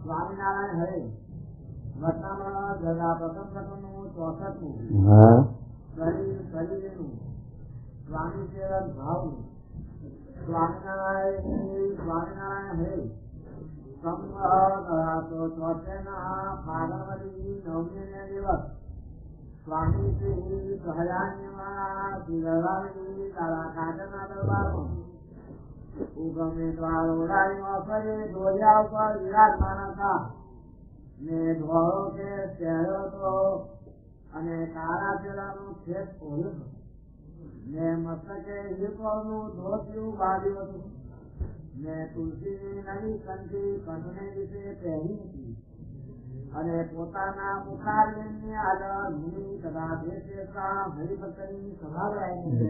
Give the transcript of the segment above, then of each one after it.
સ્વામિનારાયણ હરે વતનામાં જગા પ્રથમ 64મું શરીરનું સ્વામી સેવક ભાવનું સ્વામિનારાયણ હરે ફાગણવદી 9મે દિવસ સ્વામી શ્રી સહજાનીમાં શ્રી કાઢના દરબારમાં ઉગમેદવાર ઓડાળીમાં ફરી દોરિયા ઉપર વિરાજમાન હતા ને ધોળો કે ચહેરો તો અને કાળા પેલાનું ખેત ઓળ્યું હતું ને મસ્તકે હિરકોનું ધોતિયું બાંધ્યું હતું ને તુલસીની નવી કંઠી કંઠને વિશે પહેરી હતી અને પોતાના મુખારવિંદની આગળ મુનિ તથા દેશેતા હરિભક્તની સભા રાખી.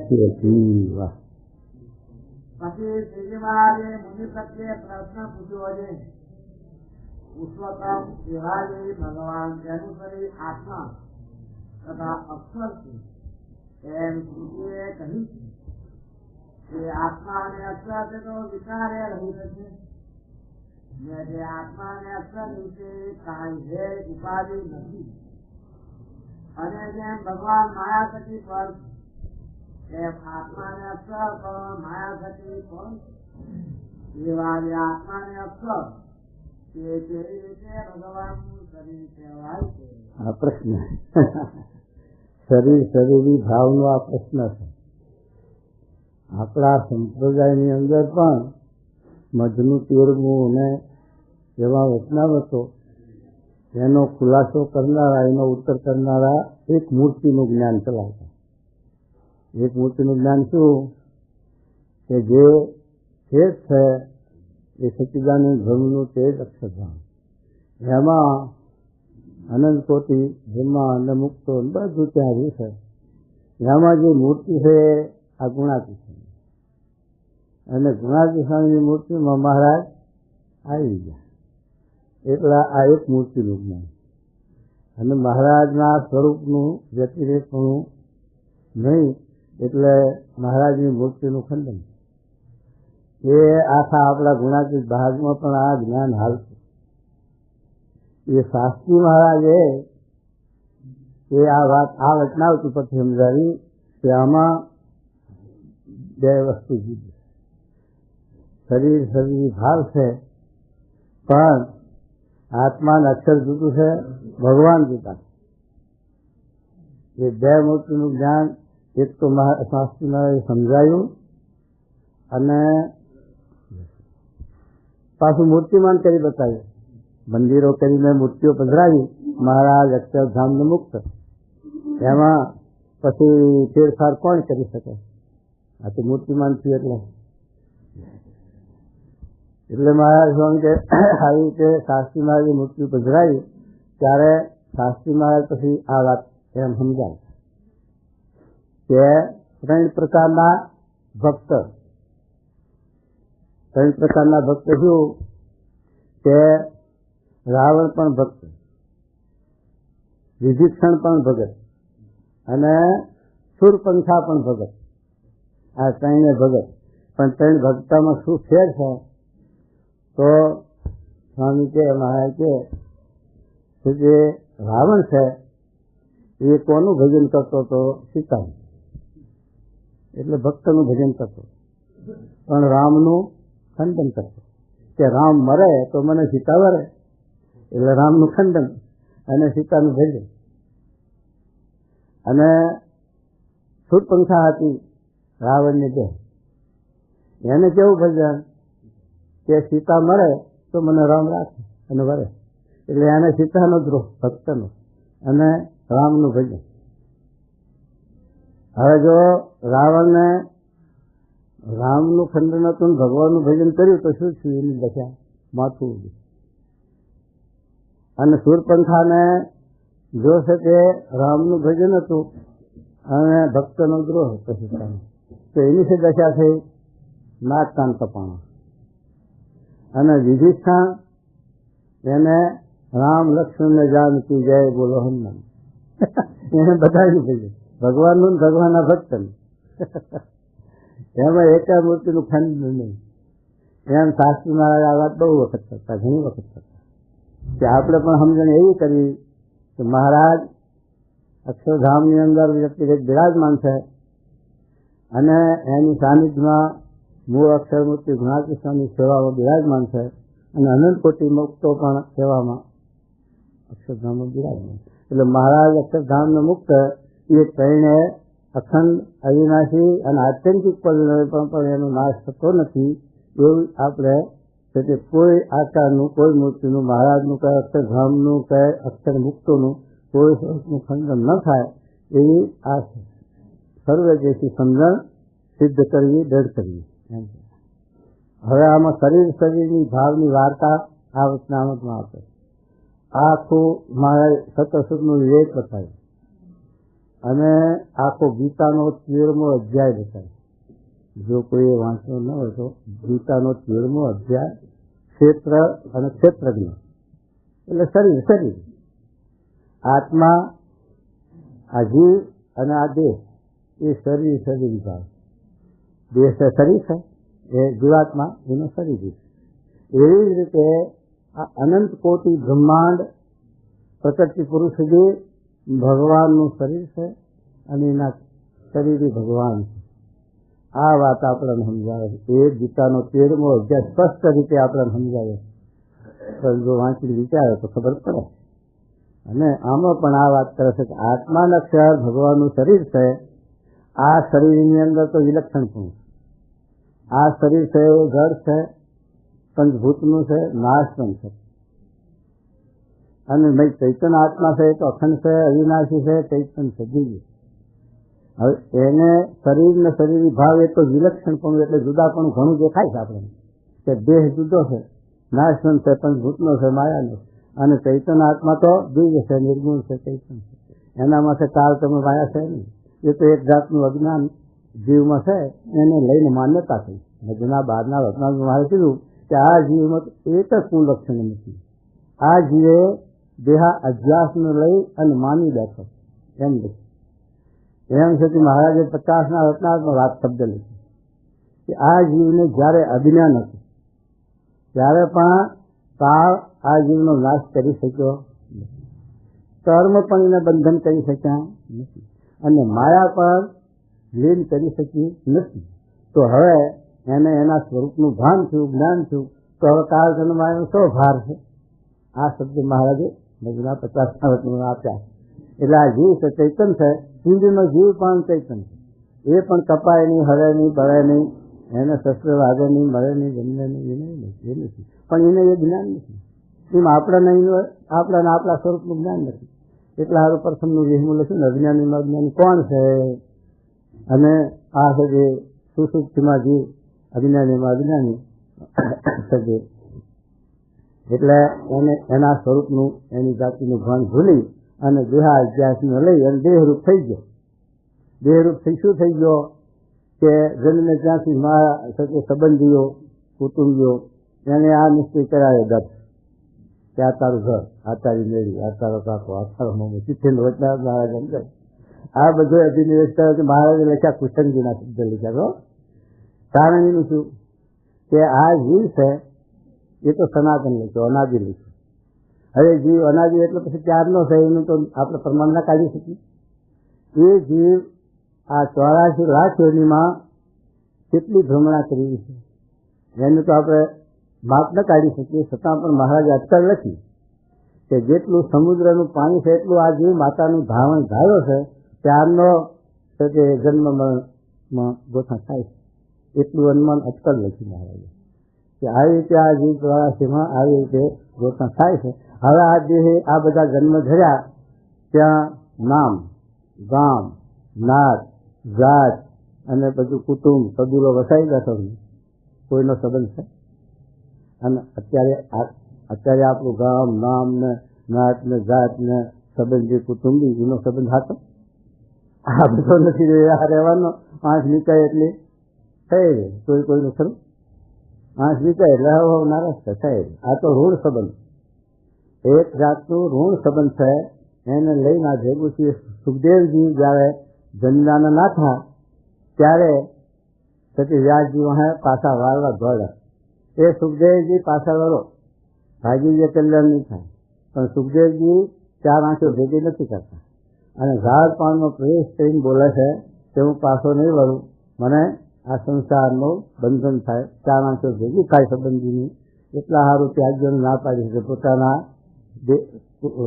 પછી શ્રીજી મહારાજે મુનિ પ્રત્યે પ્રશ્ન પૂછ્યો છે. પુરુષોત્તમ એવા જે ભગવાન જેનું શરીર આત્મા તથા અક્ષર છે એમ શ્રુતિએ કહ્યું છે કે આત્મા અને અક્ષર છે તો વિચારે રહી શકે ને જે આત્મા અને અક્ષર વિશે કાંઈ ભેદ ઉપાધિ નથી અને જેમ ભગવાન માયાશક્તિ પર એમ આત્મા ને અક્ષર પણ માયાશક્તિ પણ એવા જે આત્મા ને અક્ષર તે કેવી રીતે ભગવાનનું શરીર કહેવાય છે? આ પ્રશ્ન શરીરી ભાવનો આ પ્રશ્ન છે. આપણા સંપ્રદાયની અંદર પણ મધનું 13મું અને એવા વચનાવતો એનો ખુલાસો કરનારા, એનો ઉત્તર કરનારા એક મૂર્તિનું જ્ઞાન ચલાવતા. એક મૂર્તિનું જ્ઞાન શું કે જે તેજ છે એ સચ્ચિદાનંદ બ્રહ્મનું તેજ અક્ષરધામ, એમાં અનંત કોટી બ્રહ્મા અને મુક્તો બધું ત્યાં રહ્યું છે. એમાં જે મૂર્તિ છે આ ગુણાતી છે અને ગુણાતી સ્વામીની મૂર્તિમાં મહારાજ આવી ગયા. એટલે આ એક મૂર્તિનું જ્ઞાન અને મહારાજના સ્વરૂપનું વ્યતિરેકનું નહીં, એટલે મહારાજની મૂર્તિનું ખંડન. એ આખા આપણા ગુણાતીત ભાગમાં પણ આ જ્ઞાન હાલશે. એ શાસ્ત્રી મહારાજે એ આ વાત આ વચનાવતી પરથી સમજાવી કે આમાં બે વસ્તુ જુદી. શરીર ભાવ છે પણ આત્મા અક્ષર જુદું છે, ભગવાન જુદા. એ બે મૂર્તિનું જ્ઞાન એક તો શાસ્ત્રીમાં સમજાયું અને પાછું મૂર્તિમાન કરી બતાવ્યું. મંદિરો કરીને મૂર્તિઓ પધરાવી મહારાજ અક્ષરધામને મુક્ત. એમાં પછી ફેરફાર કોણ કરી શકે? આ તો મૂર્તિમાન થયું. એટલે મહારાજ સ્વામી કે આવી રીતે શાસ્ત્રી મહારાજે મૂર્તિ પધરાવી ત્યારે શાસ્ત્રી મહારાજ પછી આ વાત એમ સમજાય કે 3 પ્રકારના ભક્ત. 3 પ્રકારના ભક્ત શું કે રાવણ પણ ભક્ત, વિભીષણ પણ ભગત અને શૂરપંખા પણ ભગત. આ 3 ભગત. પણ 3 ભક્તમાં શું ફેર છે? તો સ્વામી કે મહારાજ કે જે રાવણ છે એ કોનું ભજન કરતો હતો? સીતાનું. એટલે ભક્તનું ભજન કરતો, પણ રામનું ખંડન કરતો કે રામ મરે તો મને સીતા વરે. એટલે રામનું ખંડન અને સીતાનું ભજન. અને શૂરપંખા હતી રાવણની બેન, એને કેવું ભજન કે સીતા મરે તો મને રામ રાખે અને વરે. એટલે એને સીતાનો દ્રોહ, ભક્તનો અને રામનું ભજન. હવે જો રાવણને રામનું ખંડન હતું, ભગવાનનું ભજન કર્યું તો શું થયું? એની દશા માથું. અને શૂરપંખાને જો છે કે રામનું ભજન હતું અને ભક્તનો દ્રોહ હતો સીતાનો, તો એની શું દશા થઈ? નાક કાન કપાણા. અને વિભીષણ એને રામ લક્ષ્મણ ને જાનકી જય બોલો હનુમાન, એને બધાનું ભજન, ભગવાનનું ભગવાનના ભક્તનું. એમાં એકા મૂર્તિનું ખંડન નહીં. એમ શાસ્ત્રી મહારાજ આ વાત બહુ વખત કરતા, ઘણી વખત કરતા, કે આપણે પણ સમજણ એવી કરવી કે મહારાજ અક્ષરધામની અંદર વ્યક્તિગત બિરાજમાન છે અને એની સાનિધ્યમાં મૂળ અક્ષરમૂર્તિ ગુણાકૃષ્ણની સેવામાં બિરાજમાન છે અને અનંત કોટી મુક્તો પણ સેવામાં અક્ષરધામમાં બિરાજમાન. એટલે મહારાજ અક્ષરધામનો મુક્ત એ કહીને અખંડ અવિનાશી અને આત્યંતિક પરિણામે પણ એનો નાશ થતો નથી. એવું આપણે કે કોઈ આકારનું, કોઈ મૂર્તિનું, મહારાજનું કે અક્ષરધામનું કે અક્ષર મુક્તોનું કોઈ સ્વરૂપનું ખંડન ન થાય એવી આ સર્વજેથી સમજણ સિદ્ધ કરવી, દૃઢ કરવી. હવે આમાં શરીરની ભાવની વાર્તા આ વચનામતમાં આપે. આખું મારે સતસુખનું વિવેક બતાવ્યું અને આખો ગીતાનો 13મો અધ્યાય બતાવ્યો. જો કોઈ વાંચવો ન હોય તો ગીતાનો 13મો અધ્યાય ક્ષેત્ર અને ક્ષેત્રજ્ઞ એટલે શરીર, આત્મા, આ જીવ અને આ દેહ એ શરીર વિભાગ. દેહ છે શરીર છે, એ જીવાત્મા એનું શરીર છે. એવી જ રીતે આ અનંત કોટી બ્રહ્માંડ પ્રકૃતિ પુરુષ જે ભગવાનનું શરીર છે અને એના શરીર ભગવાન છે. આ વાત આપણને સમજાવે છે. એ ગીતાનો 13મો અધ્યાય સ્પષ્ટ રીતે આપણને સમજાવે છે. પણ જો વાંચી વિચારે તો ખબર પડે. અને આમાં પણ આ વાત કરે છે કે આત્માના અક્ષર ભગવાનનું શરીર છે. આ શરીરની અંદર તો વિલક્ષણ પણ છે. આ શરીર છે એ જળ છે, પંચભૂતનું છે, નાશ પણ છે. અને ચૈતન્ય આત્મા છે તો અખંડ છે, અવિનાશી છે, ચૈતન્ય છે, દિવ્ય. હવે એને શરીર ભાવ એ તો વિલક્ષણ પણ એટલે જુદા પણ ઘણું દેખાય છે આપણને કે દેહ જુદો છે, નાશવંત છે, પંચભૂતનો છે, માયાનો. અને ચૈતન્ય આત્મા તો દિવ્ય છે, નિર્ગુણ છે, ચૈતન્ય છે. એના માટે કાળ તમે માયા છે નહીં. એ તો એક જાતનું અજ્ઞાન જીવમાં છે, એને લઈને માન્યતા થઈ. ભજના બહારના વચનામાં મારે કીધું કે આ જીવમાં એક જ કુલ લક્ષણ નથી. આ જીવે દેહા અધ્યાસને લઈ અને માની બેઠો એમ લખ્યું. એમ છે કે મહારાજે 50ના રત્નામાં વાત શબ્દ લખી કે આ જીવને જ્યારે અજ્ઞાન હતું ત્યારે પણ કાળ આ જીવનો નાશ કરી શક્યો નથી. કર્મ પણ એને બંધન કરી શક્યા નથી અને માયા પણ લીન કરી શકી નથી. તો હવે એને એના સ્વરૂપનું ભાન થયું, જ્ઞાન થયું. તો હવે કાળ અને માયાનો શો ભાર છે? આ શબ્દ મહારાજે ભજના 50ના રત્નમાં આપ્યા. એટલે આ જીવ છે, ચૈતન્ય છે. હિન્દીનો જીવ પણ ચૈતન્ય છે. એ પણ કપાય નહીં, હરે નહીં, બળે નહીં, એને શસ્ત્ર વાગે નહીં, મળે નહીં, જન્મે નહીં, એ નથી. પણ એને એ જ્ઞાન નથી. એમ આપણને આપણા સ્વરૂપનું જ્ઞાન નથી. એટલે હારું પ્રથમનું વિહમું લખ્યું ને, અજ્ઞાની અજ્ઞાની કોણ છે? અને આ છે જે સુસુપ્તિમાં જીવ અજ્ઞાનીમાં અજ્ઞાની છે. એટલે એને એના સ્વરૂપનું, એની જાતિનું ભાન ભૂલી અને દેહા અધ્યાસને લઈ અને દેહરૂપ થઈ ગયો. દેહરૂપ થઈ શું થઈ ગયો કે જન્મે ત્યાંથી મારા સંબંધીઓ, કુટુંબીઓ એને આ નિશ્ચય કરાવે દત્ત કે આ તારું ઘર, આ તારી મેળી, આ તારો કાકો, આ તારો મમ્મી, ચિઠ્ઠી વચના મહારાજ એમ કહે. આ બધો અભિનિવેશ કર્યો કે મહારાજે લખ્યા, કુષ્ઠંગીના શબ્દ લખ્યા. કારણ એનું શું કે આ જીવ છે એ તો સનાતન લખ્યો, અનાદિ લખ્યો. હવે જીવ અનાદિ એટલે પછી ત્યારનો છે એનું તો આપણે પ્રમાણ ના કાઢી શકીએ. એ જીવ આ 84 લાખ યોનીમાં કેટલી ભ્રમણા કરી છે એનું તો આપણે માપ ન કાઢી શકીએ. છતાં પણ મહારાજે અટકળ લખી કે જેટલું સમુદ્રનું પાણી છે એટલું આ જીવ માતાનું ધાવણ ધાર્યો છે, ત્યારનો તે જન્મમાં ગોઠા થાય છે. એટલું અનુમાન અટકળ લખી મહારાજે કે આવી રીતે આ જીવ 84માં આવી રીતે ગોઠા થાય છે. હવે આ દેહે આ બધા જન્મ ધર્યા, ત્યાં નામ, ગામ, નાત, જાત અને બધું કુટુંબ કબીલો વસાઈ બેઠો, કોઈનો સંબંધ છે? અને અત્યારે આપણું ગામ, નામ ને નાત ને જાત ને સંબંધી કુટુંબી એનો સંબંધ હતો? આ બધો નથી રહેવાનો. આંખ નીકળે એટલે થઈ રહે, કોઈનું ખરું? આંખ નીકળે એટલે હવે નારાજ થાય. આ તો ઋણ સંબંધ, એક જાતનું ઋણ સંબંધ છે. એને લઈને આ ભેગું છે. સુખદેવજી જયારે જન્મના નાથા ત્યારે સતી વ્યાસજી પાછા વાળવા દોડ્યા એ સુખદેવજી પાછળ વળો, ભાગી જે કલ્યાણ નહીં થાય. પણ સુખદેવજી 4 આંખો ભેગી નથી કરતા અને ઝાડ પાનમાં પ્રવેશ કરીને બોલે છે કે હું પાછો નહીં વળું, મને આ સંસારનું બંધન થાય, 4 આંખો ભેગી થાય સંબંધીની. એટલા સારું ત્યાગીઓને ના પાડી શકે. પોતાના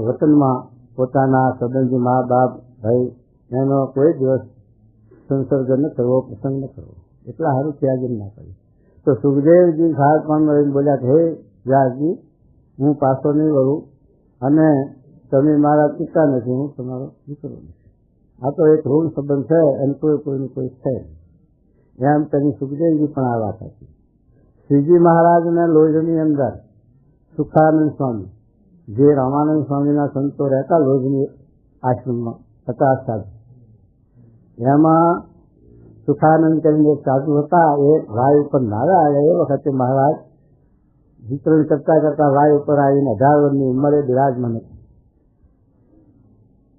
વતનમાં પોતાના સંબંધી મા બાપ ભાઈ એનો કોઈ દિવસ સંસર્ગ ન કરવો, પ્રસંગ ન કરવો. એટલા સારું ત્યાગીને ના પાડી. તો સુખદેવજી ઝાડ પાનમાં રહીને બોલ્યા કે હે વ્યાસજી, હું પાછો નહીં વળું અને તમે મારા પિતા નથી, હું તમારો દીકરો નથી. આ તો એક ઋણ સંબંધ છે અને કોઈનું કોઈ છે એમ કરી સુખદેવજી પણ આ વાત હતી. શ્રીજી મહારાજના લોજની અંદર સુખાનંદ સ્વામી, જે રામાનંદ સ્વામીના સંતો રહેતા લોજની આશ્રમમાં હતા સાધુ, એમાં સુખાનંદ કરીને એક સાધુ હતા. એ વાય ઉપર નારા આવ્યા. એ વખતે મહારાજ વિતરણ કરતા કરતા વાય ઉપર આવીને 18 વર્ષની ઉંમરે બિરાજમાન હતા.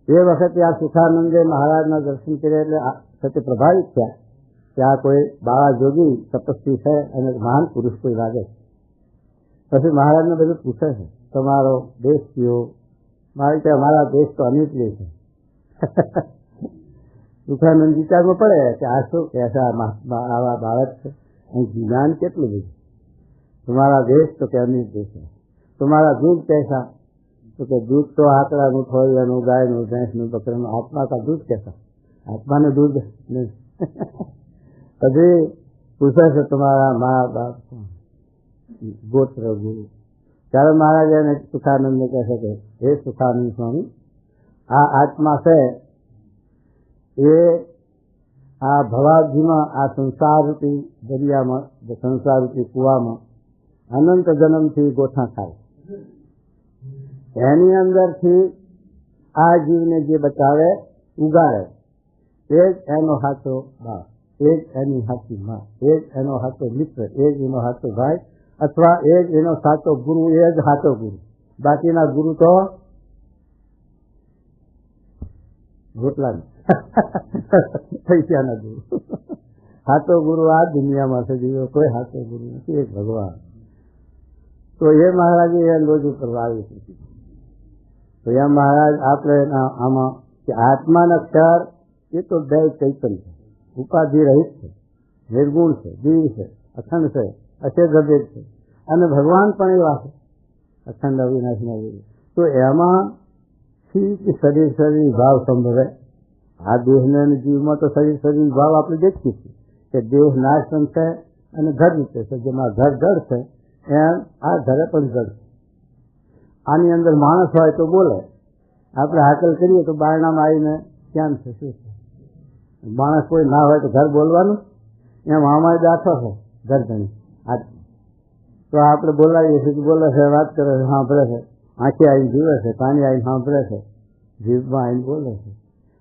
એ વખતે આ સુખાનંદે મહારાજના દર્શન કર્યા એટલે પ્રભાવિત થયા કે આ કોઈ બાળા જોગી તપસ્વી છે અને મહાન પુરુષ કોઈ લાગે. પછી મહારાજને બધું પૂછે છે, તમારો દેશ કયો? મારે કે અમારા દેશ તો અનિતલી છે. સુખાનંદ વિચારમાં પડે કે આ શું કહેશે, આવા બાળક છે, અહીં જ્ઞાન કેટલું બધું. તમારા દેશ તો કે અનિત દેશ છે. તમારા દૂધ कैसा? તો કે દૂધ તો આકડાનું, થોડિયાનું, ગાયનું, ભેંસનું, બકરાનું. આત્મા કા દૂધ कैसा? આત્માનું દૂધ નહીં. પછી પૂછે છે તમારા મા બાપ ગોત્ર ગુરુ. ત્યારે મહારાજ એને સુખાનંદને કહે છે કે હે સુખાનંદ સ્વામી, આ આત્મા છે એ આ ભવાજીમાં, આ સંસારરૂપી દરિયામાં, સંસારરૂપી કુવામાં અનંત જન્મથી ગોઠા ખાય. એની અંદરથી આ જીવને જે બચાવે, ઉગાડે, એ જ એનો સાચો બાપ, એ જ એની સાચી માં, એ જ એનો સાચો મિત્ર, એ જ એનો સાચો ભાઈ, અથવા એ જ એનો સાચો ગુરુ, એ જ સાચો ગુરુ. બાકીના ગુરુ તો રોટલા પૈસાના ગુરુ. સાચો ગુરુ આ દુનિયામાં છે, બીજો કોઈ સાચો ગુરુ નથી, એક ભગવાન. તો એ મહારાજે એ લોજ ઉપર વાવી હતી. તો એમ મહારાજ આપણે આમાં કે આત્માના ક્ષર એ તો દૈવ ચૈતન્ય છે, ઉપાધિ રહિત છે, નિર્ગુણ છે, દિવ્ય છે, અખંડ છે, અછેદભેદ છે. અને ભગવાન પણ એવા છે, અખંડ અવિનાશના વિરુદ્ધ. તો એમાં શરીર ભાવ સંભવે. આ દેહને જીવમાં તો શરીર ભાવ આપણે દેખીએ છીએ કે દેહ નાશ પણ છે અને ઘર રીતે છે. જેમાં ઘર જડ છે એમ આ ઘરે પણ જડ છે. આની અંદર માણસ હોય તો બોલે, આપણે હાકલ કરીએ તો બારણામાં આવીને ક્યાં છે, શું છે. માણસ કોઈ ના હોય તો ઘર બોલવાનું. એમ આમાં દાખલો છે ઘર ઘણી. તો આપણે બોલાવીએ છીએ, બોલે છે, વાત કરે છે, સાંભળે છે, આંખે આવીને જુએ છે, કાને આવીને સાંભળે છે, જીભમાં આવીને બોલે છે.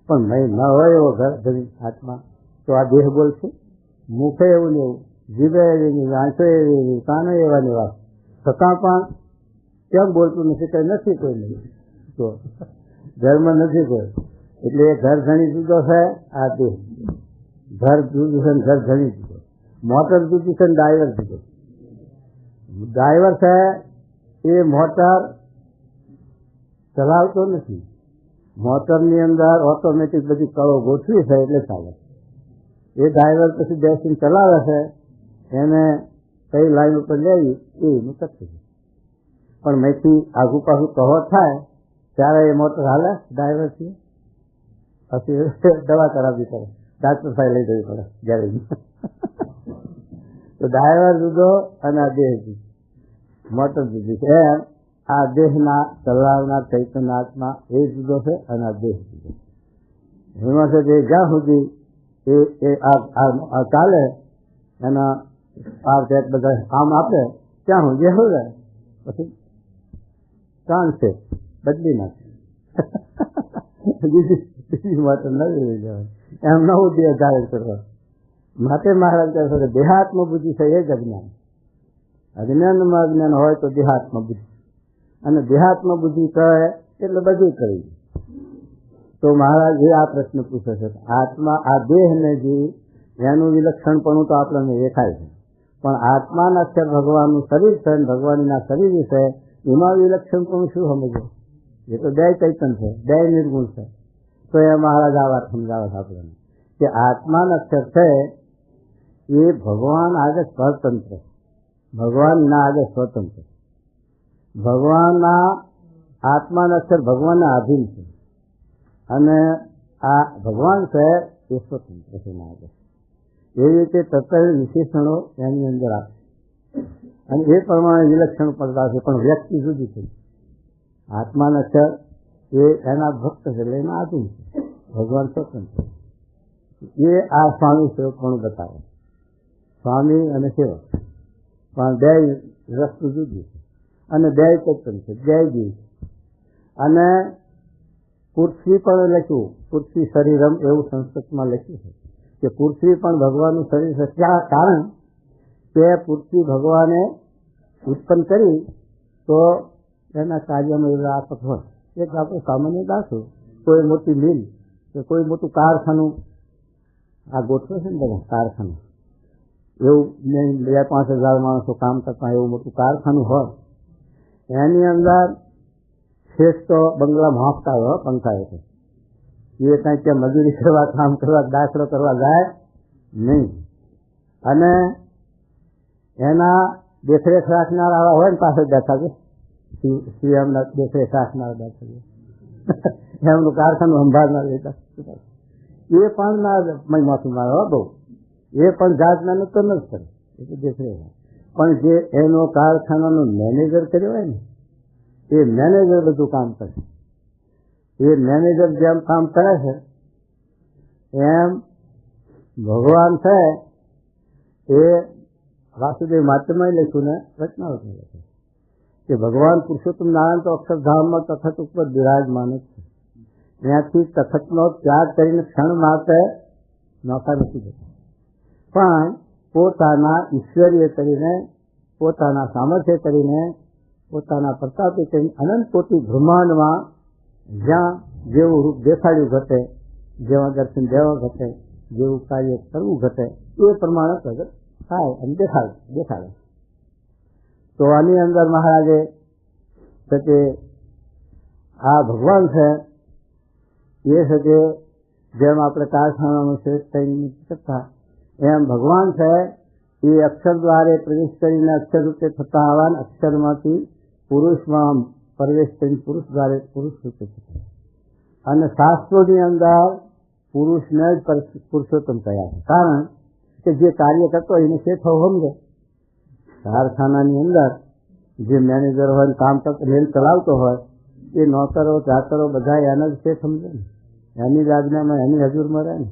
પણ નહીં ન હોય એવો ઘર ઘણી આત્મા તો આ દેહ બોલશે. મુખે એવું ને એવું, જીભે એવી નહીં, આંખે એવી નહીં, કાને એવા ને એવા, છતાં પણ કેમ બોલતું નથી? કંઈ નથી કોઈ નહીં. તો ઘરમાં નથી કોઈ. એટલે એ ઘર ઘણી જુદો છે, આ દેહ ઘર જુદું છે, ઘર ઘણી જુદો. મોટર જુદી છે ને ડ્રાઈવર જુદો. ડ્રાઈવર છે એ મોટર ચલાવતો નથી. મોટરની અંદર ઓટોમેટિક બધી કળો ગોઠવી છે એટલે ચાલે. એ ડ્રાઈવર પછી બેસીને ચલાવે છે, એને કઈ લાઈન ઉપર લેવી એ નક્કી છે. પણ મેથી આગુ પાછું કહો થાય ત્યારે એ મોટર હાલે ડ્રાઈવરથી. પછી દવા કરાવવી પડે, ડાક્ટર સાહેબ લઈ જવી પડે ગેરેજમાં. તો ડ્રાઈવર જુદો અને આ દેહ જુદો, મોટર જુદી છે. એમ આ દેહના ચલાવનાર ચૈતન્યાત્મા એ જુદો છે અને આ દેહ જુદો. એમાં છે કે જ્યાં સુધી એ ચાલે એના પાર ચેક બધા કામ આપે ત્યાં સુધી શું જાય, પછી ચાન્સે બદલી નાખે. બીજી મોટર નવી લઈ જવાની, એમ નવું દેહ ધારણ કરવા માટે મહારાજ કહે છે કે દેહાત્મ બુદ્ધિ છે એ જ અજ્ઞાન. અજ્ઞાનમાં અજ્ઞાન હોય તો દેહાત્મ બુદ્ધિ, અને દેહાત્મ બુદ્ધિ કહે એટલે બધું કરી. તો મહારાજ એ આ પ્રશ્ન પૂછે છે, આત્મા આ દેહને જે એનું વિલક્ષણપણું તો આપણને દેખાય છે, પણ આત્માના અક્ષર ભગવાનનું શરીર છે અને ભગવાનના શરીર છે, એમાં વિલક્ષણ પણ શું સમજો? એ તો બે ચૈતન છે, બે નિર્ગુણ છે. તો એ મહારાજ આ વાત સમજાવે છે આપણને કે આત્માના અક્ષર છે એ ભગવાન આગળ સ્વતંત્ર, ભગવાનના આગળ સ્વતંત્ર. ભગવાનના આત્માના અક્ષર ભગવાનના આધીન છે અને આ ભગવાન છે એ સ્વતંત્ર છે એના આગળ. એવી રીતે તત્વ વિશેષણો એની અંદર આપે અને એ પ્રમાણે વિલક્ષણ પડતા છે, પણ વ્યક્તિ જુદી છે. આત્માના અક્ષર એ એના ભક્ત છે એટલે એના આધીન છે, ભગવાન સ્વતંત્ર. એ આ સ્વામી સેવક પણ બતાવે, સ્વામી અને સેવક પણ બે વસ્તુ જુદી છે અને બે ચેતન છે, બે જીવ છે. અને પૃથ્વી પણ લખ્યું, પૃથ્વી શરીરમ એવું સંસ્કૃતમાં લખ્યું છે કે પૃથ્વી પણ ભગવાનનું શરીર છે. ત્યાં કારણ કે પૃથ્વી ભગવાને ઉત્પન્ન કરી તો એના કાર્યમાં એવા આફત હોય. એક આપણે સામાન્ય દાખલો, કોઈ મોટી મિલ કે કોઈ મોટું કારખાનું આ ગોઠવે છે ને બધા કારખાનું, એવું 2-5 હજાર માણસો કામ કરતા એવું મોટું કારખાનું હોય, એની અંદર શ્રેષ્ઠ તો બંગલામાં હાંફતા હોય પંખા છે. એ કાંઈ ત્યાં મજૂરી કરવા, કામ કરવા, દાખલો કરવા જાય નહીં. અને એના દેખરેખ રાખનારા હોય ને પાસે બેઠા છે, સીએમના દેખરેખ રાખનારા બેઠા છે, એમનું કારખાનું સંભાળનાર એ પણ ના માફી મારો બહુ, એ પણ જાતના તો ન જ કરે, એ તો દેખરેખ. પણ જે એનો કારખાનાનો મેનેજર કર્યો હોય ને એ મેનેજર બધું કામ કરે. એ મેનેજર જેમ કામ કરે છે એમ ભગવાન છે એ વાસુદેવ માત્રમાં લખ્યું ને રચનાવતમાં લખ્યું કે ભગવાન પુરુષોત્તમ નારાયણ તો અક્ષરધામમાં તખત ઉપર બિરાજમાન જ છે. ત્યાંથી તખતનો ત્યાગ કરીને ક્ષણ માટે નોખા નથી જતા, પણ પોતાના ઈશ્વરીય કરીને, પોતાના સામર્થ્ય કરીને, પોતાના પ્રતાપે કરીને અનંત કોટી બ્રહ્માંડમાં જ્યાં જેવું રૂપ દેખાડ્યું ઘટે, જેવા દર્શન દેવા ઘટે, જેવું કાર્ય કરવું ઘટે એ પ્રમાણે પ્રગટ થાય અને દેખાડે. તો આની અંદર મહારાજે છે કે આ ભગવાન છે એ છે કે જેમ આપણે કારખાનામાં શ્રેષ્ઠ થઈને કરતા એમ ભગવાન છે એ અક્ષર દ્વારે પ્રવેશ કરીને અક્ષર રૂપે થતા આવવાના અક્ષરમાંથી પુરુષમાં પ્રવેશ કરીને પુરુષ દ્વારે પુરુષ રૂપે થતા. અને શાસ્ત્રોની અંદર પુરુષને જ પુરુષોત્તમ થયા છે, કારણ કે જે કાર્ય કરતો હોય એને શેઠ સમજે. કારખાનાની અંદર જે મેનેજર હોય કામ કરતો મેલ ચલાવતો હોય એ નોકરો ચાકરો બધા એના જ શેઠ સમજે ને, એની જ આજ્ઞામાં એની હજુરમાં રહે ને.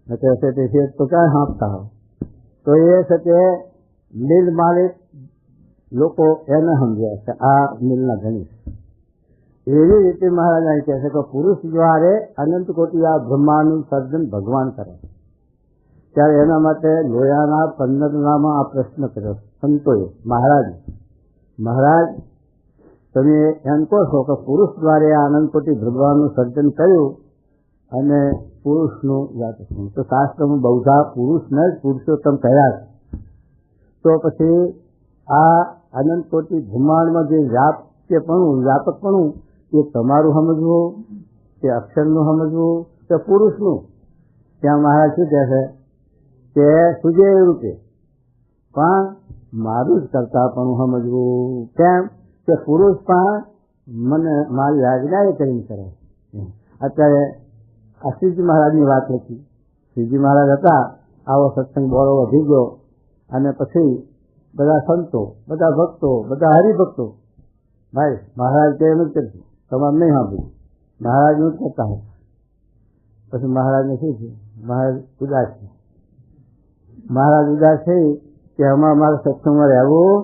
તે શેઠ તો ક્યાં હાંફતા હોય? તો એ છે કે મિલ માલિક લોકો એને સમજ્યા છે આ મિલના ધણી. એવી રીતે મહારાજ અહીં કહે છે કે પુરુષ દ્વારે અનંત કોટી આ બ્રહ્માંડનું સર્જન ભગવાન કરે. ત્યારે એના માટે લોયાના 15 આ પ્રશ્ન કર્યો સંતોએ મહારાજ તમે એમ કહો છો કે પુરુષ દ્વારે આ અનંત કોટી બ્રહ્માંડનું સર્જન કર્યું અને પુરુષનું જાત તો શાસ્ત્રમાં બહુધા પુરુષને જ પુરુષોત્તમ કહ્યા છે. તો પછી આ અનંત કોટી બ્રહ્માંડમાં જે વ્યાપકપણું એ તમારું સમજવું કે અક્ષરનું સમજવું કે પુરુષનું? ત્યાં મહારાજ શું કહે છે કે સુજે રૂપે પણ મારું જ કરતા પણ સમજવું. કેમ કે પુરુષ પણ મને મારી આજ્ઞા એ કરીને કરે. અત્યારે આ શ્રીજી મહારાજની વાત લખી. શ્રીજી મહારાજ હતા, આવો સત્સંગ બોળો વધી ગયો અને પછી બધા સંતો, બધા ભક્તો, બધા હરિભક્તો ભાઈ મહારાજ કે એમ જ કરશે, તમારે નહીં સાંભળ્યું, મહારાજ નું જ કરતા હોય. પછી મહારાજને શું છે, મહારાજ ઉદાસ છે. મહારાજ ઉદાસ થઈ કે અમારા સત્સંગમાં રહેવું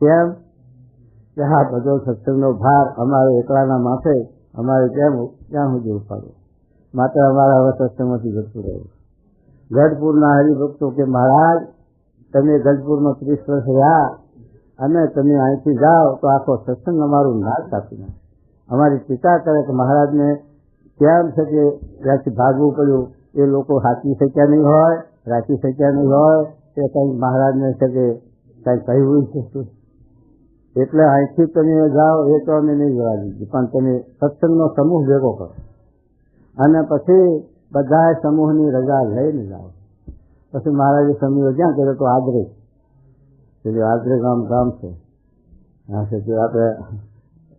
કેમ કે હા બધો સત્સંગનો ભાર અમારે એકલાના માથે, અમારે કેમ ક્યાં સુધી ઉપાડવો, માત્ર અમારા હવે સત્સંગમાંથી જતું રહેવું. ગઢપુરના હરિભક્તો કે મહારાજ તમે ગઢપુરમાં 30 વર્ષ રહ્યા અને તમે અહીંથી જાઓ તો આખો સત્સંગ અમારું નાશ કાપી નાખે. અમારી ટીકા કરે કે મહારાજને કેમ છે કે ત્યાંથી ભાગવું પડ્યું, એ લોકો સાચી શક્યા નહીં હોય, રાખી શક્યા નહીં હોય એ કંઈક મહારાજને છે કે કંઈ કહ્યું છે, એટલે અહીંથી તમે જાઓ એ તો અમે નહીં જવા દીધી, પણ તમે સત્સંગનો સમૂહ ભેગો કરો અને પછી બધા સમૂહની રજા લઈને જાઓ. પછી મહારાજે સમૂહ ક્યાં કર્યો તો આદરે, આદરે ગામ છે, હા છે જે આપણે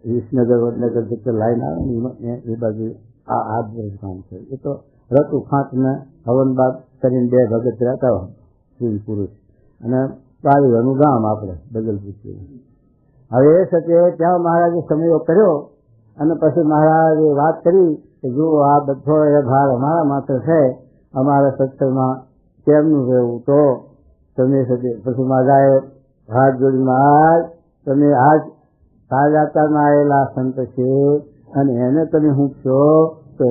વિસનગર વડનગર જે લાઈન આવે ને એ બાજુ આ આદરે ગામ છે. એ તો રતું ખાંટને હવન બાદ કરીને 2 ભગત રહેતા હોય સ્ત્રી પુરુષ, અને પાળીવાનું ગામ આપણે બદલપુર. હવે એ સાથે ત્યાં મહારાજે સમયો કર્યો અને પછી મહારાજે વાત કરી કે જો આ બધો એ ભાર અમારા માથે છે, અમારા સત્સંગમાં કેમનું રહેવું, તો તમે સાથે પછી મહારાજે હાથ જોડી, મહારાજ તમે આજ સાજાતામાં આવેલા સંત છે અને એને તમે હૂંકશો તો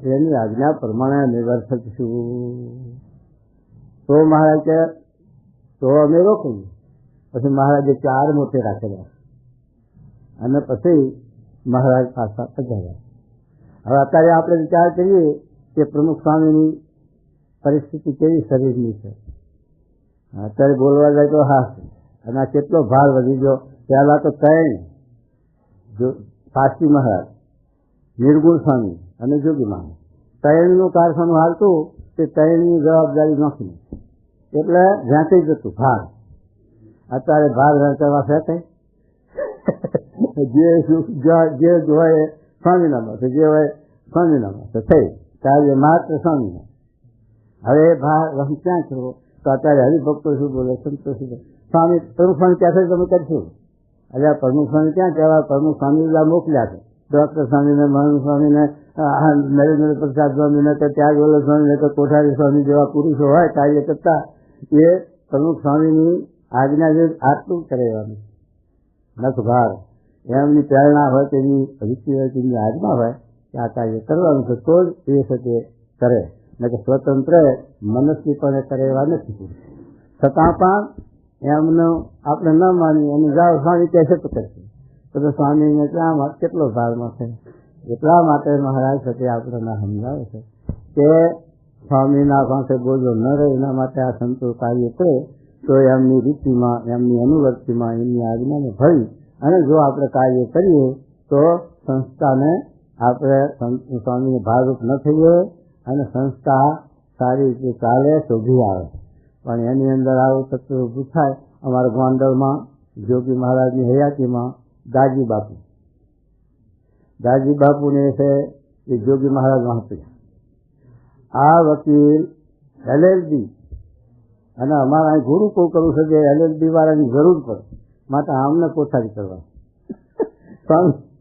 એની આજ્ઞા પ્રમાણે નિવર્તક છું. તો મહારાજ કે તો અમે રોકીએ. પછી મહારાજે 4 મોટે રાખેલા અને પછી મહારાજ પાછા પધાર્યા. હવે અત્યારે આપણે વિચાર કરીએ કે પ્રમુખ સ્વામીની પરિસ્થિતિ કેવી શરીરની છે. અત્યારે બોલવા જાય તો હા, અને આ કેટલો ભાર વધી ગયો. પહેલા તો 3 પારસી મહારાજ, નિર્ગુણ સ્વામી અને જોગી મહારાજ, 3નું કારખાનું હાલતું તે 3ની જવાબદારી નોખી, એટલે જ્યાંથી જતું ભાર. અત્યારે ભાર વહેંચવા ફેંકાય, જે હોય સ્વામિનામાં છે, જે હોય સ્વામિનામાં છે થઈ ત્યારે માત્ર સ્વામીના. હવે ભાર ક્યાં કરવો? તો અત્યારે હરિભક્તો શું બોલે, સંતો શું બોલે, સ્વામી પ્રમુખ સ્વામી ક્યાં તમે કરશું? એટલે પ્રમુખ સ્વામી ક્યાં કહેવાય? પ્રમુખ સ્વામી મોકલ્યા છે, ડોક્ટર સ્વામીને, મહાન સ્વામીને, નરેન્દ્ર પ્રસાદ સ્વામીને, કે ત્યાગવલ્લભ સ્વામીને, કે કોઠારી સ્વામી જેવા પુરુષો હોય કાર્ય કરતા, એ પ્રમુખ સ્વામીની આજ્ઞા જે આટલું કરેવાનું નથી ભાર. એમની પ્રેરણા હોય, તેની રુચિ હોય, તેની આજ્ઞા હોય કે આ કાર્ય કરવાનું છે, તો જ એ સાથે કરે. ને કે સ્વતંત્ર મનસ્વીપણે કરે એવા નથી. છતાં પણ એમનું આપણે ન માની અને જાઓ સ્વામી કહેશે તો કરશે, તો સ્વામીને ત્યાં કેટલો ભારમાં છે. એટલા માટે મહારાજ સાથે આપણને સમજાવે છે કે સ્વામીના પાસે બોજો ન રહે, એના માટે આ સંતો કાર્ય કરે તો એમની રીતિમાં, એમની અનુવર્તિમાં, એમની આજ્ઞાને ભળી અને જો આપણે કાર્ય કરીએ તો સંસ્થાને આપણે સ્વામીને ભાગરૂપ ન થઈએ અને સંસ્થા સારી રીતે ચાલે, શોભી આવે. પણ એની અંદર આવું તત્વ ઊભું થાય. અમારા ગોંડલમાં જોગી મહારાજની હયાતીમાં દાજી બાપુને છે એ જોગી મહારાજ વાંચ્યા. આ વકીલ LLB અને અમારા અહીં ગુરુકુળ કરવું છે, જે LLB વાળાની જરૂર પડે, માટે આમને કોઠારી કરવા.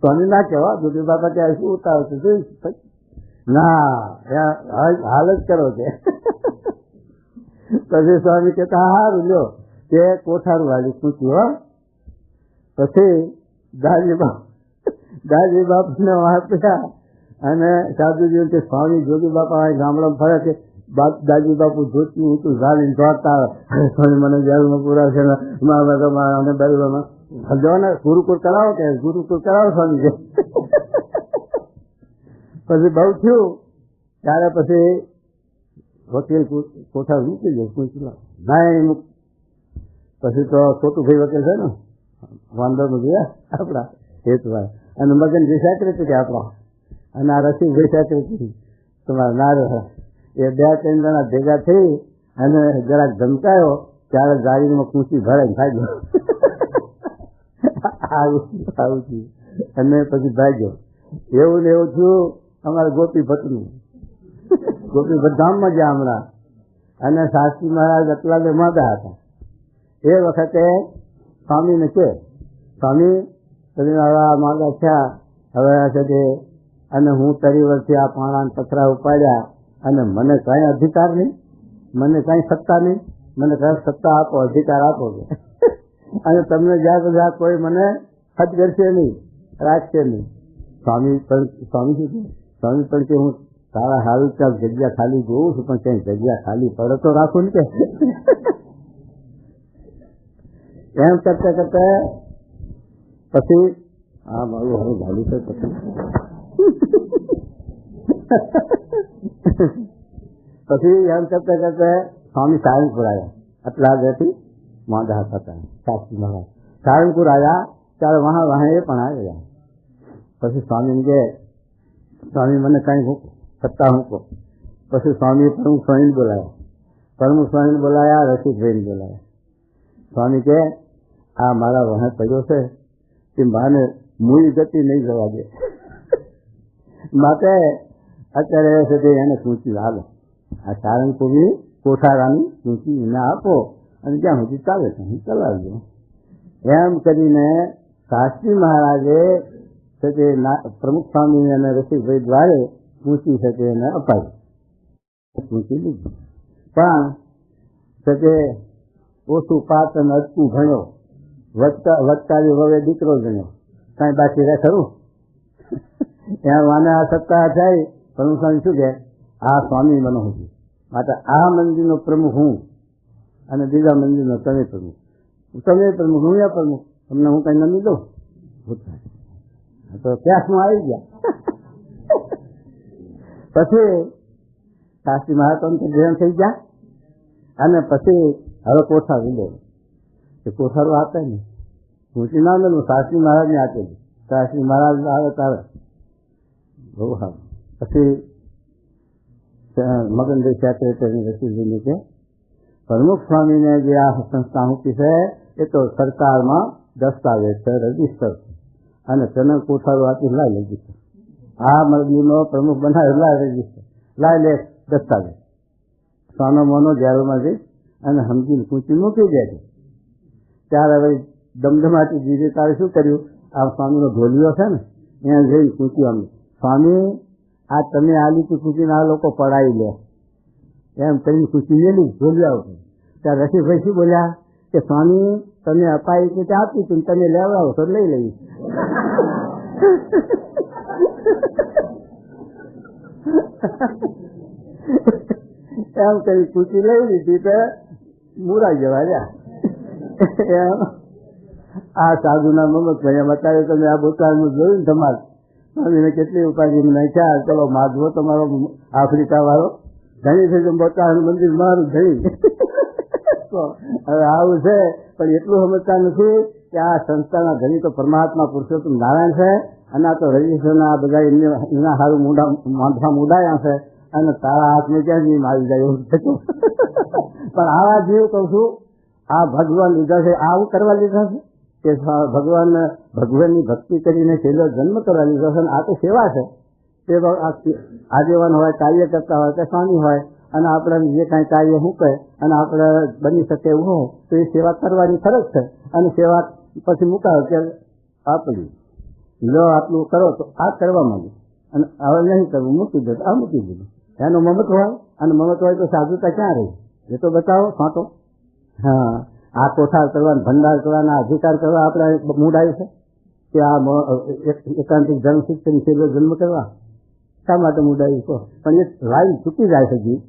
સ્વામી ના કહેવા, જોગી બાપા ત્યાં શું ઉતાર છે, ના હાલ જ કરો છે. પછી સ્વામી કહેતા હારું લ્યો કે કોઠારું વાળી પૂછ્યું. પછી દાજી બાપને વાંચ્યા અને સાધુજી કે સ્વામી જોગી બાપા ગામડામાં ફરે છે, દાદી બાપુ જોતું ઊંચું ઝાડીને દોડતા આવે, સ્વામી મને જેલમાં પૂરા છે, મારા બેલમાં જો ને ગુરુકુળ કરાવો, કે ગુરુકુળ કરાવો સ્વામી છે. પછી બહુ થયું ત્યારે પછી વકીલ કોઠા મૂકી દે, ના પછી તો છોટુભાઈ વકીલ છે ને વાંદરનું ગયા આપણા હેતુભાઈ, અને મગનભાઈ સેક્રેટરી આપણા, અને આ રસિકભાઈ સેક્રેટરી તમારા નારે, એ 2-3 જણા ભેગા થઈ અને જરાક ધમકાયો ત્યારે ગાડીમાં કૂંચી ભરાઈને ભાગ્યો. આવું થયું અને પછી ભાગ્યો. એવું ને એવું થયું અમારા ગોપી ભટ્ટનું. ગોપી ભટ્ટ ધામમાં ગયા હમણાં, અને શાસ્ત્રી મહારાજ એટલા માંદા હતા. એ વખતે સ્વામીને કે સ્વામી તમે માંદા થયા, હવે છે અને હું 30 વર્ષથી આ પાણા પથરા ઉપાડ્યા અને મને કઈ અધિકાર નહીં, મને કઈ સત્તા નહીં, મને કઈ સત્તા આપો, અધિકાર આપો. અને તમને જ્યાં બધા કોઈ મને હદ કરશે નહીં, રાખશે નહીં. સ્વામી શું છે? સ્વામી પણ કે હું તારા સારું ચાલ જગ્યા ખાલી જોઉં છું, પણ ક્યાંય જગ્યા ખાલી પડે તો રાખું ને કે. એમ કરતા કરતા પછી હા મારું હવે ગાડી છે. પછી એમ કરતા કરતા સ્વામી સાયન્સપુર આવ્યા આટલા આગળથી માંદા હતા શાસ્ત્રી મહારાજ. સારંગપુર આવ્યા ત્યારે વહાં એ પણ આવ્યા. પછી સ્વામીને કહે, સ્વામી મને કંઈ સત્તા મૂકો. પછી સ્વામીએ પ્રમુખ સ્વામીને બોલાયા. પ્રમુખ સ્વામીને બોલાયા, રસિકભાઈને બોલાયા. સ્વામી કહે, આ મારા વહાં પડ્યો છે તે માને મૂળ ગતિ નહીં જવા દે, માટે અત્યારે સુધી એને સૂચી હાલો, આ સારંગપુરની કોઠારાની સૂચી એને આપો અને જ્યાં સુધી ચાલે છે હું ચલાવજો. એમ કરીને શાસ્ત્રી મહારાજે છે પ્રમુખ સ્વામી અને રસિકભાઈ દ્વારે સૂચી છે એને અપાવી, સૂચી લીધી. પણ છે ઓછું પાત અને અટકું ભણ્યો, વચકારી વવે દીકરો જણ્યો, કાંઈ બાકી રહે ખરું? એમ મને આ સત્તા થાય. પ્રમુખ સ્વામી શું કહે, આ સ્વામી બનો છું, માટે આ મંદિરનો પ્રમુખ હું અને બીજા મંદિરનો તમે પ્રમુખ. તમે પ્રમુખ, હું યા પ્રમુખ, તમને હું કઈ નમી દઉં તો ક્યાંકમાં આવી ગયા. પછી શાસ્ત્રી મહારાજ તો ધ્યાન થઈ ગયા અને પછી હવે કોઠાર લીધો. એ કોઠારો આપે ને ઊંચી ના મેલું શાસ્ત્રી મહારાજને આપેલું. શાસ્ત્રી મહારાજ આવે તારે બહુ સારું. પછી મગનભાઈ સેક્રેટરી રસીદભાઈને કે પ્રમુખ સ્વામીને જે આ સંસ્થા મૂકી છે એ તો સરકારમાં દસ્તાવેજ છે, રજીસ્ટર છે, અને તેને કોઠારો આપી લાઈ લીધી છે. આ મંદિરનો પ્રમુખ બનાવ્યો, લાય રજીસ્ટર, લાય લે દસ્તાવેજ. સોનો મોનો જેલમાં જઈ અને સમજીને કૂંચી મૂકી દે છે. ત્યારે હવે દમદમાટી દીધી તારે શું કર્યું, આ સ્વામીનો ઢોલિયો છે ને એને જઈને કૂંચી અમને, સ્વામી આ તમે આ લીટી કૂંચીને આ લોકો પડાવી લે એમ કરીને કૂંચી મેલી ઢોલિયા ઉપર. ત્યારે રસિકભાઈ શું બોલ્યા કે સ્વામી તમે અપાઈ કે આપી હતી, તમે લેવડાવો તો લઈ લઈ. એમ કરી કૂચી લઈ લીધી તો મુરાઈ જવા રહ્યા. આ સાધુના મમતભાઈ અત્યારે તમે આ બોટાદનું જોયું ને તમારે સ્વામીને કેટલી ઉપાધિ નાખ્યા. ચલો માધવો તમારો આફ્રિકા વાળો ધણી છે, બોટાદનું મંદિર મારું ધણી. હવે આવું છે પણ એટલું સમજતા નથી કે આ સંસ્થાના ધણી તો પરમાત્મા પુરુષોત્તમ નારાયણ છે અને આ તો રજીસ્ટરના આ બધા એના સારું મોઢા મુડાયા છે અને તારા હાથને ક્યાં જીવ આવી જાય એવું થતું. પણ આવા જીવ કહું છું આ ભગવાન લીધા છે, આવું કરવા લીધા છે કે ભગવાનની ભક્તિ કરીને છેલ્લો જન્મ કરવા લીધો છે. આ તો સેવા છે. તે આગેવાન હોય, કાર્ય કરતા હોય કે સ્વામી હોય અને આપણે જે કાંઈ કાર્ય મૂકે અને આપણે બની શકે એવું હોય તો એ સેવા કરવાની ફરજ છે. અને સેવા પછી મુકાવે કે આપણી લો આટલું કરો તો આ કરવા માંગે અને હવે નહીં કરવું મૂકી દે આ મૂકી દીધું. એનો મમત હોય અને મમત હોય તો સાધુતા ક્યાં રહી એ તો બતાવો ફાંટો. હા, આ કોઠાર કરવાના, ભંડાર કરવાના, અધિકાર કરવા આપણે મૂડ આવ્યું છે કે આ એકાંતિક જન્મ શિક્ષણ છેલ્લો જન્મ કરવા શા માટે મૂડ આવ્યું કહો? પણ એ લાઈન ચૂકી જાય છે જીવ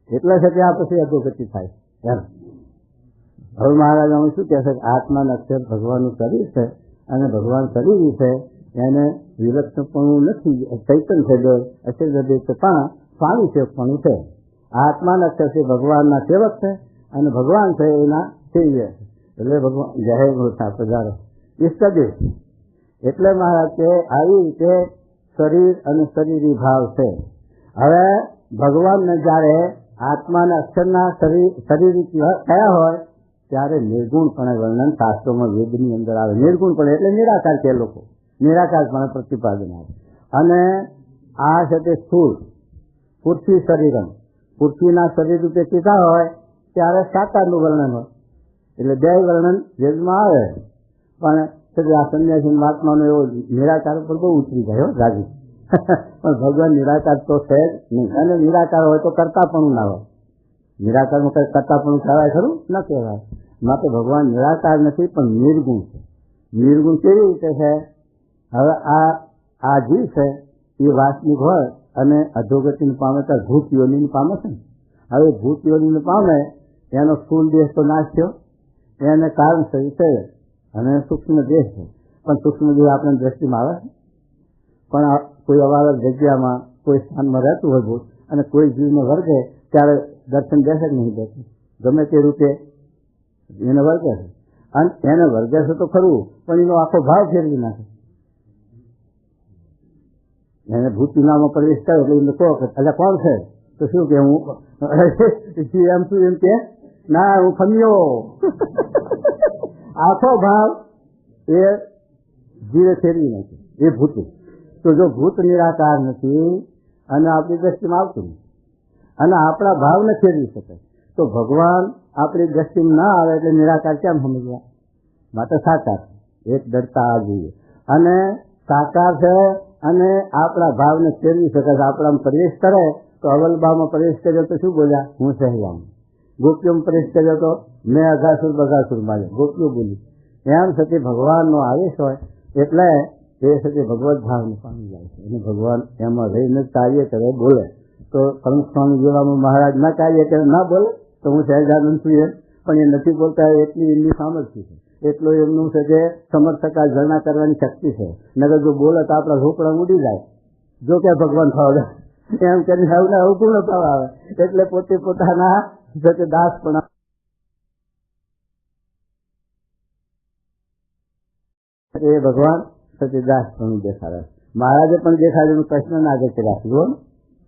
એટલે છે કે આ પછી અધોગતિ થાય. એમ હવે મહારાજ અમે શું કહે છે કે આત્માના અક્ષર ભગવાનનું શરીર છે અને ભગવાન શરીર છે એને વિલક્ષણપણું નથી. ચૈતન્ય છે બે અક્ષર છે પણ સ્વામી સેવકપણું છે. આત્માના અક્ષર છે ભગવાનના સેવક છે અને ભગવાન છે એના સેવ્ય છે. એટલે ભગવાન જય મોટા પધારો ઇષ્ટદેવ. એટલે મહારાજ કે આવી રીતે શરીર અને શરીરી ભાવ છે. હવે ભગવાનને જયારે આત્માના અક્ષરના શરીર કયા હોય ત્યારે નિર્ગુણપણે વર્ણન શાસ્ત્રોમાં વેદની અંદર આવે. નિર્ગુણપણે એટલે નિરાકાર કે લોકો નિરાકારપણે પ્રતિપાદન આવે. અને આ છે તે સ્થૂળ પૃથ્વી શરીરમ, પૃથ્વીના શરીર રૂપે કીધા હોય ત્યારે સાકારનું વર્ણન હોય. એટલે બે વર્ણન વેદમાં આવે. પણ આ સંન્યાસી મહાત્માનો એવો નિરાકાર પર બહુ ઉતરી ગયો રાજી. પણ ભગવાન નિરાકાર તો છે જ નહીં. અને નિરાકાર હોય તો કરતાપણું ના હોય. નિરાકારમાં કઈ કરતાપણું કહેવાય ખરું? ન કહેવાય. માટે ભગવાન નિરાકાર નથી પણ નિર્ગુણ છે. નિર્ગુણ કેવી રીતે છે? હવે આ જીવ છે એ વાસ્તવિક હોય અને અધોગતિને પામે તો ભૂત યોનિને પામે છે ને. હવે ભૂત યોનિને પામે એનો સ્થૂળ દેહ તો નાશ થયો, એને કારણ શરીર છે અને સૂક્ષ્મ દેહ છે. પણ સૂક્ષ્મ દેહ આપણે દ્રષ્ટિમાં આવે પણ કોઈ અવારક જગ્યામાં કોઈ સ્થાનમાં રહેતું હોય ભૂત અને કોઈ જીવને વર્ગે ત્યારે દર્શન દેશે જ નહીં દેતું. ગમે તે રૂપે એને વર્ગે છે, અને એને વર્ગે છે તો ખરું, પણ એનો આખો ભાવ ફેરવી નાખે. એને ભૂતિનામાં પ્રવેશ કર્યો એટલે એમને કહો કે એટલે કોણ છે, તો શું કે હું એમ શું એમ કે ના હું ખમ્યો. આખો ભાવ એ જીવે ફેરવી નાખે એ ભૂત. તો જો ભૂત નિરાકાર નથી અને આપણી દ્રષ્ટિમાં આવતું નથી અને આપણા ભાવને ફેરવી શકે, તો ભગવાન આપણી દ્રષ્ટિમાં ના આવે એટલે નિરાકાર કેમ સમજવા? માટે સાકાર એક દડતા આ જોઈએ, અને સાકાર છે અને આપણા ભાવને ફેરવી શકે છે. આપણામાં પ્રવેશ કરે તો અવલબામાં પ્રવેશ કર્યો તો શું બોલ્યા? હું સહેલામ. ગોપીઓમાં પ્રવેશ કર્યો તો મેં અઘાસુર બગાસુર માર્યો, ગોપીઓ બોલી. એમ છતાં ભગવાનનો આવેશ હોય એટલે એ છતાં ભગવત ભાવને પામી જાય છે, અને ભગવાન એમાં રહીને કાર્ય કરે બોલે. તો પરમ સ્વામી જેવામાં મહારાજ ના કાર્ય કરે ના બોલે તો હું સહેજાનંદ છું એમ, પણ એ નથી બોલતા. એટલી એમની સામર્થ્ય છે, એટલું એમનું છે કે સમર્થકા ઝરણા કરવાની શક્તિ છે. નગર જો બોલે તો આપણા ઝોપડા ઉડી જાય. જો કે ભગવાન ખાવ એમ કરીને અવગુણ ભાવ આવે એટલે પોતે પોતાના દાસ પણ એ ભગવાન સચિદાસ પણ દેખાડે. મહારાજે પણ દેખાડ્યું કૃષ્ણના આગળ રાખ્યું.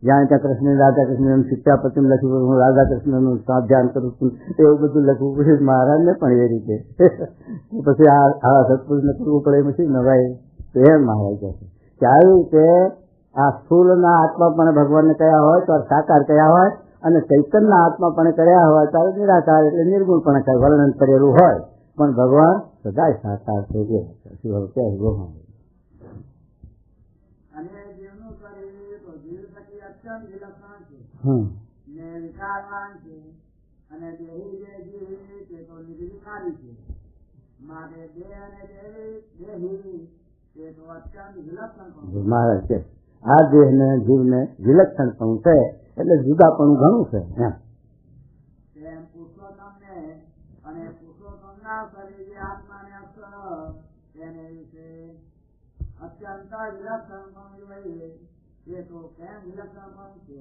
જ્યાં ત્યાં કૃષ્ણ રાધા કૃષ્ણ એમ શિક્ષાપતિ લખ્યું, હું રાધા કૃષ્ણનું ધ્યાન કરું છું, એવું બધું લખવું પછી મહારાજને પણ એ રીતે પછી આવા સત્પુરુષને કરવું પડે એમ શું નવાય? તો એમ મહારાજ કહે છે કે આવી રીતે આ સ્થૂળના આત્મા પણ ભગવાનને કયા હોય તો સાકાર કયા હોય, અને ચૈતનના આત્મા પણ કર્યા હોય ત્યારે નિરાકાર એટલે નિર્ગુણ પણ વર્ણન કરેલું હોય, પણ ભગવાન સદાય સાકાર છે. મહારાજ છે આ દેહ ને જીવ ને વિલક્ષણ પણ છે એટલે જુદા પણ ઘણું છે. એમ પુરુષોત્તમ ને અને પુરુષોત્તમ ના શરીર આત્માને અક્ષર તેને વિશે અત્યંત વિલક્ષણ પણ જોઈએ એ તો કેમ વિલક્ષણ પણ છે.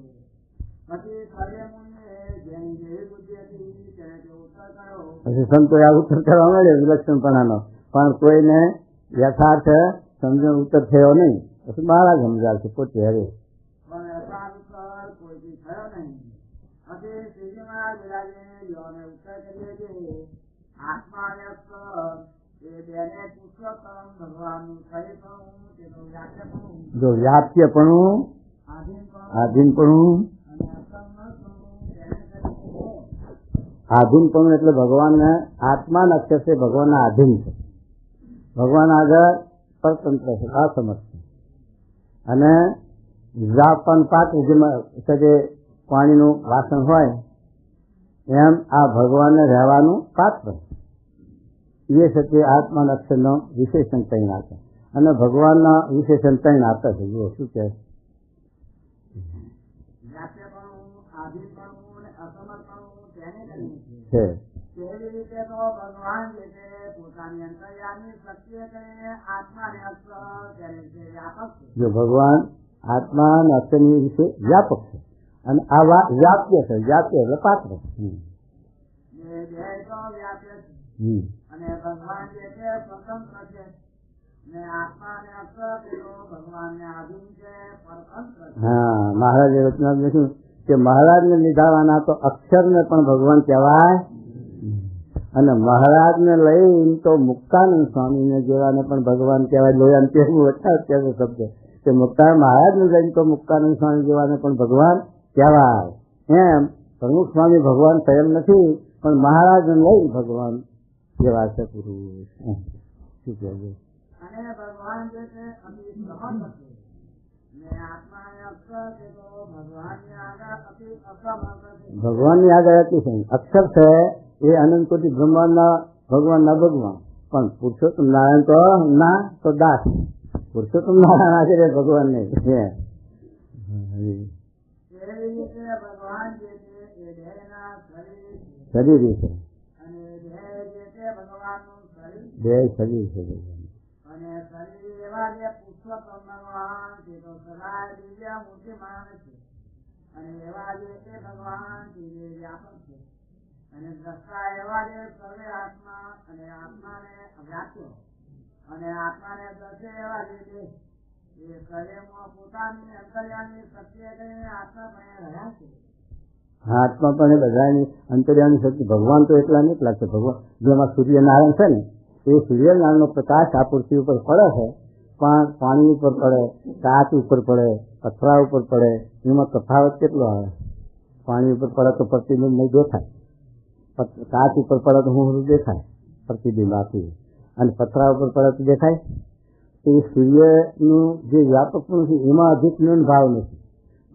પછી સર્વે મુનિએ જેની જેવી બુદ્ધિ હતી તેને તે ઉત્તર કર્યો. પછી સંતો આ ઉત્તર કરવા મળ્યો વિલક્ષણપણાનો, પણ કોઈને યથાર્થ સમજણ ઉત્તર થયો નહીં. પછી મહારાજ સમજાવશે પોતે હરે પણ યથાર્થ ઉત્તર કોઈથી થયો નહીં. પછી શ્રીજી મહારાજ વિરાજે યોને ઉત્તર કરીએ કે આત્મા અને અક્ષર એ બેને પુરુષોત્તમ ભગવાનનું શરીર પણ તેનું વ્યાપ્યપણું, જો વ્યાપ્યપણું આધીનપણું આધીનપણું એટલે ભગવાનને આત્માના અક્ષર છે, ભગવાનના આધીન છે. ભગવાન આગળ પરતંત્ર છે, અસમર્થ છે. અને વ્યાપન પાત્ર જેમાં કે પાણીનું વાસણ હોય એમ આ ભગવાનને રહેવાનું પાત્ર એ છે. આત્માના અક્ષરનો વિશેષણ ત્રણ આપે અને ભગવાનના વિશેષણ ત્રણ આપે છે. જો શું કહે છે? તેવી રીતે તો ભગવાન જે છે પોતાની અંતર્યામી શક્તિએ કરીને આત્માને અક્ષર તેને વિશે વ્યાપક છે. જો ભગવાન આત્મા અને અક્ષરની વિશે વ્યાપક છે અને આ વ્યાપ્ય છે. વ્યાપ્ય એટલે પાત્ર બે તો વ્યાપ્ય છે અને ભગવાન જે છે સ્વતંત્ર છે ને આત્મા અને અક્ષર તેઓ ભગવાનને આધીન છે, પરતંત્ર છે. હા, મહારાજે રચના લખ્યું કે મહારાજને લીધાવાના તો અક્ષરને પણ ભગવાન કહેવાય, અને મહારાજને લઈને તો મુક્તાનંદ સ્વામીને જેવાને પણ ભગવાન કહેવાય. લોહીને કહેવું અત્યારે શબ્દ કે મહારાજને લઈને તો મુક્તાનંદ સ્વામી જેવાને પણ ભગવાન કહેવાય. એમ પ્રમુખ સ્વામી ભગવાન સ્વયં નથી, પણ મહારાજને લઈને ભગવાન જેવા છે પુરુષ. શું કહેવું? અને ભગવાન જે છે અતિ સમર્થ છે ને આત્મા અને અક્ષર છે તો ભગવાનની આગળ અતિ અસમર્થ છે. ભગવાનની આગળ અતિ અક્ષર છે એ અનંત કોટી બ્રહ્માંડના ભગવાનના ભગવાન, પણ પુરુષોત્તમ નારાયણ તો ના તો દાસ. પુરુષોત્તમ નારાયણ આગળ ભગવાન નહીં. ભગવાન જે છે એ દેહના શરીર છે અને દેહ જે છે ભગવાનનું શરીર, દેહ શરીર છે. અને શરીર એવા જે પુરુષોત્તમ ભગવાન તે તો સદા દિવ્ય મૂર્તિમાન છે, અને એવા જે તે ભગવાન તે વ્યાપક છે. અને દ્રષ્ટા એવા જે સર્વે આત્મા અને આત્માને વ્યાપ્યો અને આત્માને દર્શે એવા જે એ સર્વેમાં પોતાની અંતર્યામી શક્તિએ કરીને આત્માપણે રહ્યા છે. હા, આત્માપણે બધાની અંતર્યામી શક્તિ. ભગવાન તો એટલા ને એટલા છે. ભગવાન જેમાં સૂર્યનારાયણ છે ને, એ સૂર્યનારાયણનો પ્રકાશ આ પૃથ્વી ઉપર પડે છે, પણ પાણી ઉપર પડે, કાચ ઉપર પડે, પથરા ઉપર પડે, એમાં તફાવત કેટલો આવે? પાણી ઉપર પડે તો પ્રતિબિંબ નહીં દેખાય, કાચ ઉપર પડે તો હું દેખાય પ્રતિબિંબ આપી, અને પથરા ઉપર પડે તો દેખાય. એ સૂર્યનું જે વ્યાપકપણું છે એમાં અધિક ન્યૂન ભાવ નથી,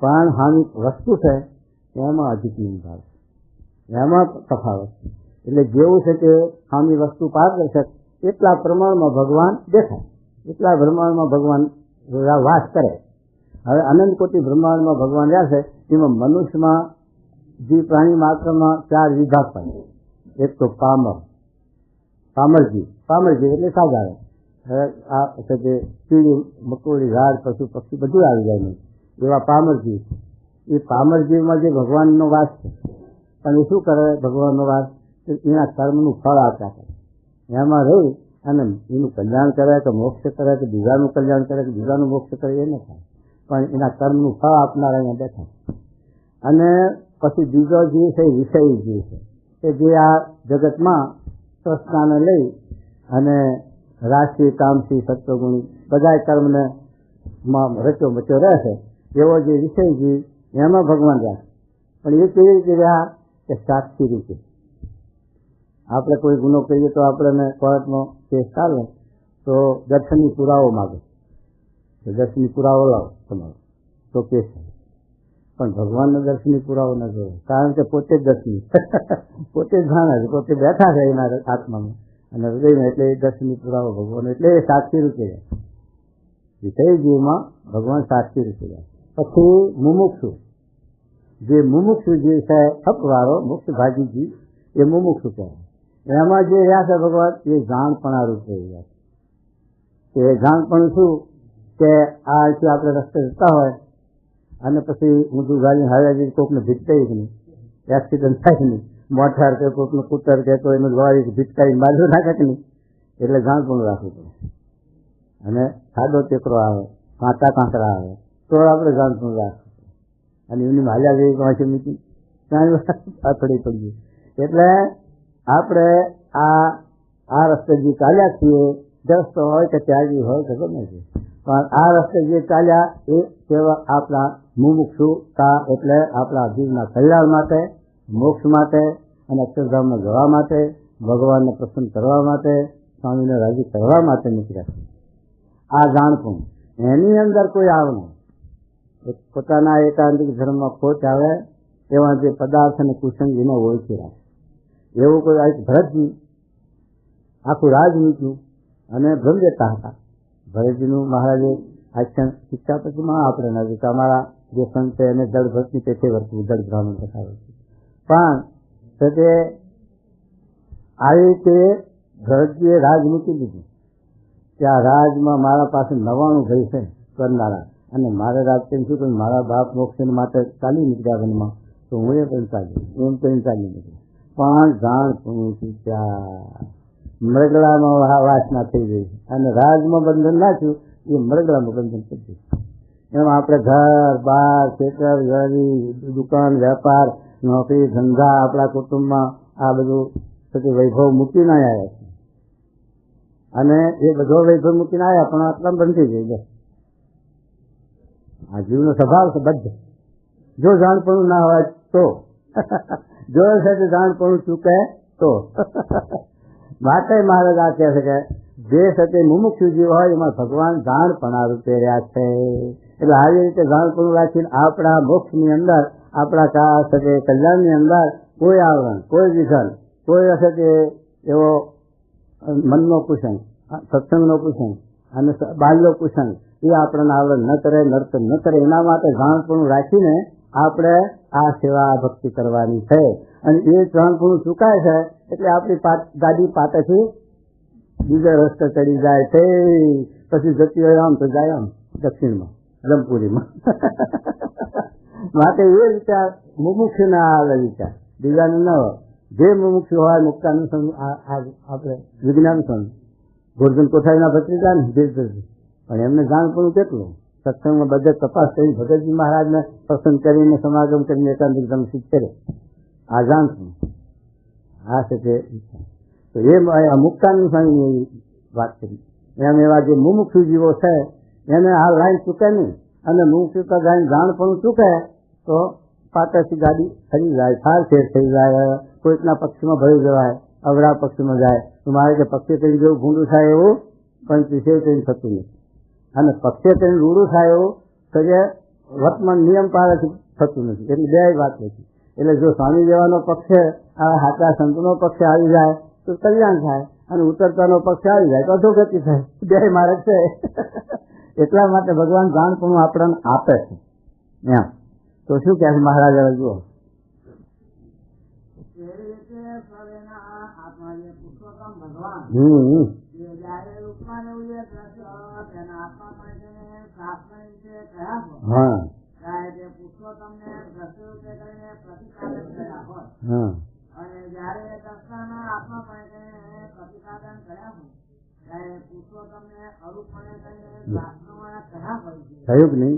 પણ હાની વસ્તુ છે એમાં અધિક ન્યૂન ભાવ છે, એમાં તફાવત છે. એટલે જેવું છે કે હાની વસ્તુ પારદર્શક એટલા પ્રમાણમાં ભગવાન દેખાય, એટલા બ્રહ્માંડમાં ભગવાન વાસ કરે. હવે અનંત કોટી બ્રહ્માંડમાં ભગવાન રહ્યા છે. એમાં મનુષ્યમાં જીવ પ્રાણી માત્રમાં 4 વિભાગ પડે. એક તો પામરજી એટલે સાધારણ. હવે આ છે કે કીડી મકોડી ઝાડ પશુ પક્ષી બધું આવી જાય નહીં, એવા પામરજીવ. એ પામરજીવમાં જે ભગવાનનો વાસ છે, પણ એ શું કરે ભગવાનનો વાસ? એના કર્મનું ફળ આપ્યા કરે, એમાં રહી અને એનું કલ્યાણ કરે કે મોક્ષ કરે કે બીજાનું કલ્યાણ કરે કે બીજાનું મોક્ષ કરે એ ન થાય, પણ એના કર્મનું ફળ આપનારા અહીંયા બેઠા. અને પછી બીજો જીવ છે વિષયી જીવ છે, કે જે આ જગતમાં તૃષ્ણાને લઈ અને રાશિ કામથી સત્વગુણી બધા કર્મને રચો બચો રહે છે, એવો જે વિષય જીવ એમાં ભગવાન રહ્યા. પણ એ કેવી રીતે રહ્યા? કે સાક્ષી રીતે. આપણે કોઈ ગુનો કરીએ તો આપણે કોર્ટમાં કેસ ચાલે તો દર્શનની પુરાવો માગે, દર્શનની પુરાવો લાવો તમારો તો કેસ થાય. પણ ભગવાનનો દર્શનની પુરાવો ન જોયો, કારણ કે પોતે જ દર્શની પોતે જ જાણે છે, પોતે બેઠા છે એના આત્મામાં અને હૃદયમાં, એટલે એ દર્શનની પુરાવો ભગવાન, એટલે એ સાક્ષી રૂપે જાય. વિષય જીવમાં ભગવાન સાક્ષી રૂપે જાય. પછી મુમુક્ષુ, જે મુમુક્ષુ જીવ છે હકવાળો મુક્ત ભાગી જીવ, એ મુમુક્ષુ કહેવાય. એમાં જે રહ્યા છે ભગવાન એ જાણપણા રૂપે રહ્યા છે. એ જાણપણું શું કે આ અહીંથી આપણે રસ્તે જતા હોય અને પછી ઊંધું ગાડી હાવ્યા કોઈકને ભીટકાઈ નહીં, એક્સિડન્ટ થાય નહીં, મોટર કે કોઈકનું કૂટર કે કોઈનું ગવાળી ભીટકાઈ બાજુ નાખે કે નહીં, એટલે જાણપણું રાખવું પડે. અને સાદો ટેકરો આવે, કાંકરા આવે તો આપણે જાણપણું રાખવું પડે. અને એની હાલ્યા જેવી વાંચી મૂકી ત્યાં અથડી પડી. એટલે આપણે આ રસ્તે જે ચાલ્યા છીએ, દસ્તો હોય કે ત્યાગી હોય કે ગમે છે, પણ આ રસ્તે જે ચાલ્યા એ કેવા આપણા મુમુક્ષુતા, એટલે આપણા જીવના કલ્યાણ માટે, મોક્ષ માટે અને અક્ષરધામમાં જવા માટે, ભગવાનને પ્રસન્ન કરવા માટે, સ્વામીને રાજી કરવા માટે નીકળ્યા છે. આ જાણપું એની અંદર કોઈ આવનું પોતાના એકાંતિક ધર્મમાં ખોટ આવે એવા જે પદાર્થ અને કુસંગીને ઓળખી રાખે. એવું કોઈ ભરતજી આખું રાજ મૂક્યું અને બ્રહ્મદેતા હતા. ભરતજીનું મહારાજે આખ્યાન શિક્ષા પછીમાં આપણે નથી કે અમારા જે સંત છે એને જળ ભક્તિ પેટે વર્તવું, જળ બ્રાહ્મણ કથા વર્તવું. પણ તે આવી રીતે ભરતજીએ રાજ મૂકી દીધું કે આ રાજમાં મારા પાસે 99 ભાઈ છે કરનારા, અને મારે રાજ કેમ શું કે મારા બાપ મોક્ષ માટે ચાલી નીકળ્યા વનમાં, તો હું એ પણ ચાલી એમ કરીને ચાલી નીકળ્યા. પણ જાણ ત્યાં મૃગલામાં વાસના થઈ ગઈ અને રાજમાં બંધન નાખ્યું, એ મૃગલામાં બંધન થઈ ગયું. એમાં આપણે ઘર બાર ખેતર ગાડી દુકાન વેપાર નોકરી ધંધા આપણા કુટુંબમાં આ બધું પછી વૈભવ મૂકીને આવ્યા છે, અને એ બધો વૈભવ મૂકીને આવ્યા પણ આટલા બંધી ગઈ. બસ આ જીવનો સ્વભાવ છે બધે. જો જાણપણું ના હોય તો જો સાથે જાણપણું ચૂકે તો માટે મહારાજ આ કહે છે કે જે સાથે મુમુક્ષુ જીવ હોય એમાં ભગવાન જાણપણા રૂપે રહ્યા છે. એટલે આવી રીતે જાણપણું રાખીને આપણા મોક્ષની અંદર, આપણા સાથે કલ્યાણની અંદર કોઈ આવરણ, કોઈ વિઘન, કોઈ હશે કે એવો મનનો કુસંગ, સત્સંગનો કુસંગ અને બાલ્યનો કુસંગ એ આપણને આવરણ ન કરે, નર્તન ન કરે. એના માટે જાણપણું રાખીને આપણે આ સેવા ભક્તિ કરવાની છે. અને એ જાણપણું ચૂકાય છે એટલે આપણી ગાડી પાટેથી બીજા રસ્તે ચડી જાય છે. પછી જતી હોય આમ તો જાય આમ દક્ષિણમાં જમપુરીમાં. માટે એ વિચાર મુમુક્ષ ના આવે, વિચાર બીજાને ન હોય. જે મુમુક્ષુ હોય મુક્તાનું આપણે વિજ્ઞાન સ્વામી ગોરધન કોઠારીના ભત્રીજા ને પણ એમને જાણપણું કેટલું સત્સંગમાં બધે તપાસ કરી ભગતજી મહારાજને પસંદ કરીને સમાગમ કરીને એકાંતિકમ શીખે આ જાણશું આ છે તે તો એ મુક્તાનંદ સ્વામીની એવી વાત કરી એમ એવા જે મુમુક્ષુ જીવો છે એને આ લાઈન ચૂકે નહીં અને મુમુક્ષુતા ગાઈને જાણપણું ચૂકે તો પાછળથી ગાડી ખરી જાય ફાર ફેર થઈ જાય કોઈકના પક્ષમાં ભરી જવાય અવરા પક્ષમાં જાય તો મારે કે પક્ષે કરીને જેવું ભૂંડું થાય એવું પણ વિષય કરીને થતું નથી અને પક્ષે કરીને રૂડું થાય એવું તો જે વર્તમાન નિયમ પાડેથી થતું નથી એટલે બે વાત નથી એટલે જો સ્વામી જેવાનો પક્ષે આ હાચા સંતનો પક્ષ આવી જાય તો કલ્યાણ થાય અને ઉતરતાનો પક્ષ આવી જાય તો અધોગતિ થાય બે માર્ગ છે એટલા માટે ભગવાન જાણપણું આપણને આપે છે એમ તો શું કહે છે મહારાજ હવે જુઓ થયું કે નહીં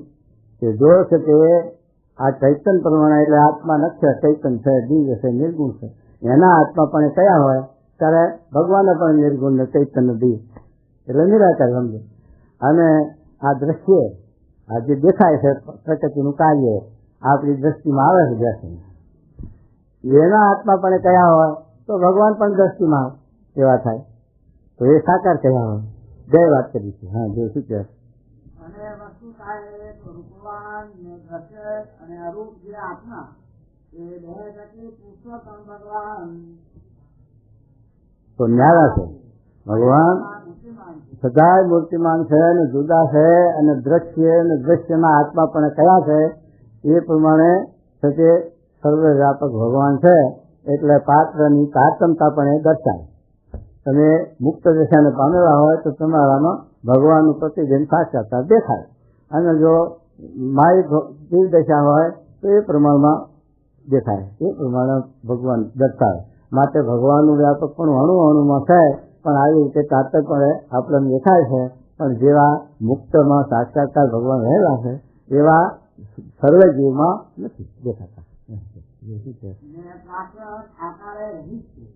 કે જો છે તે આ ચૈતન પ્રમાણે એટલે આત્મા નથી ચૈતન છે દિવ્ય છે નિર્ગુણ છે એના આત્મા પણ કયા હોય ત્યારે ભગવાન પણ નિર્ગુણ ને ચૈતન્ય દિવ્ય એટલે નિરાકાર સમજો અને આ દ્રશ્ય આ જે દેખાય છે પ્રકૃતિનું કાર્ય આપણી દ્રષ્ટિમાં આવે છે બેસે એના આત્મા પણ કયા હોય તો ભગવાન પણ દ્રષ્ટિમાં એવા થાય તો એ સાકાર કયા હોય જય વાત કરી છે હા જો શું કહે તો ન્યારા છે ભગવાન સદાય મૂર્તિમાન છે અને જુદા છે અને દ્રશ્ય અને દ્રશ્યના આત્મા પણ કયા છે એ પ્રમાણે તે સર્વવ્યાપક ભગવાન છે એટલે પાત્રની તારતમતા પણ એ દર્શાવે તમે મુક્ત દશાને પામેલા હોય તો તમારામાં ભગવાનનું પ્રતિબિંબ સાક્ષાત્કાર દેખાય અને જો માયિક જીવ દશા હોય તો એ પ્રમાણમાં દેખાય એ પ્રમાણે ભગવાન દર્શાવે માટે ભગવાનનું વ્યાપક પણ અણુ અણુમાં છે પણ આવી રીતે તાત્પર્ય આપણને દેખાય છે પણ જેવા મુક્તમાં સાક્ષાત્કાર ભગવાન રહેલા છે એવા સર્વ જીવમાં નથી દેખાતા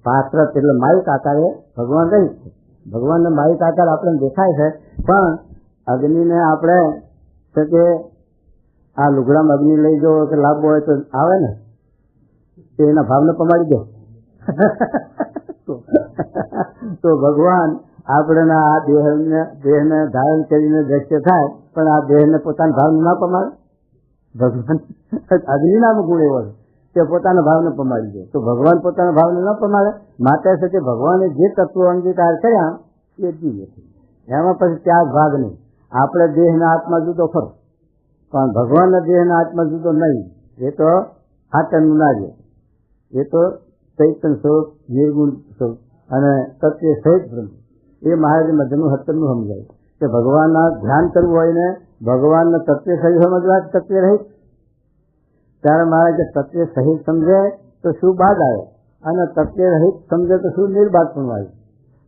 પાત્ર એટલે માયિક આકારે ભગવાન રહી છે ભગવાનનો માયિક આકાર આપણને દેખાય છે પણ અગ્નિને આપણે કે આ લુગડામાં અગ્નિ લઈ જવો કે લાભવો હોય તો આવે ને તે એના ભાવને પમાડી દે તો ભગવાન આપણે આ દેહને ધારણ કરીને દ્રશ્ય થાય પણ આ દેહને પોતાના ભાવને ના પમાડે ભગવાન અગ્નિના ગુણ એવો છે તે પોતાના ભાવને પમાડી દે તો ભગવાન પોતાના ભાવને ન પમાડે માટે છે કે ભગવાને જે તત્વો અંગીકાર કર્યા એ જીવે છે એમાં પછી ત્યાગ ભાગ નહીં આપણે દેહના આત્મા જુદો ખરો પણ ભગવાનના દેહના આત્મા જુદો નહીં એ તો હાથનું ના રહે એ તો ચૈતન્ય સ્વરૂપ નિર્ગુણ સ્વરૂપ અને તત્વ સહિત બ્રહ્મ એ મહારાજે મધ્યનું હત્તરનું સમજાય કે ભગવાનના ધ્યાન કરવું હોય ને ભગવાનના તત્વ સહિત સમજવા તત્વ રહિત ત્યારે મહારાજે તત્વ સહિત સમજે તો શું બાદ આવે અને તત્વ રહિત સમજે તો શું નિર્બાદ પણ આવે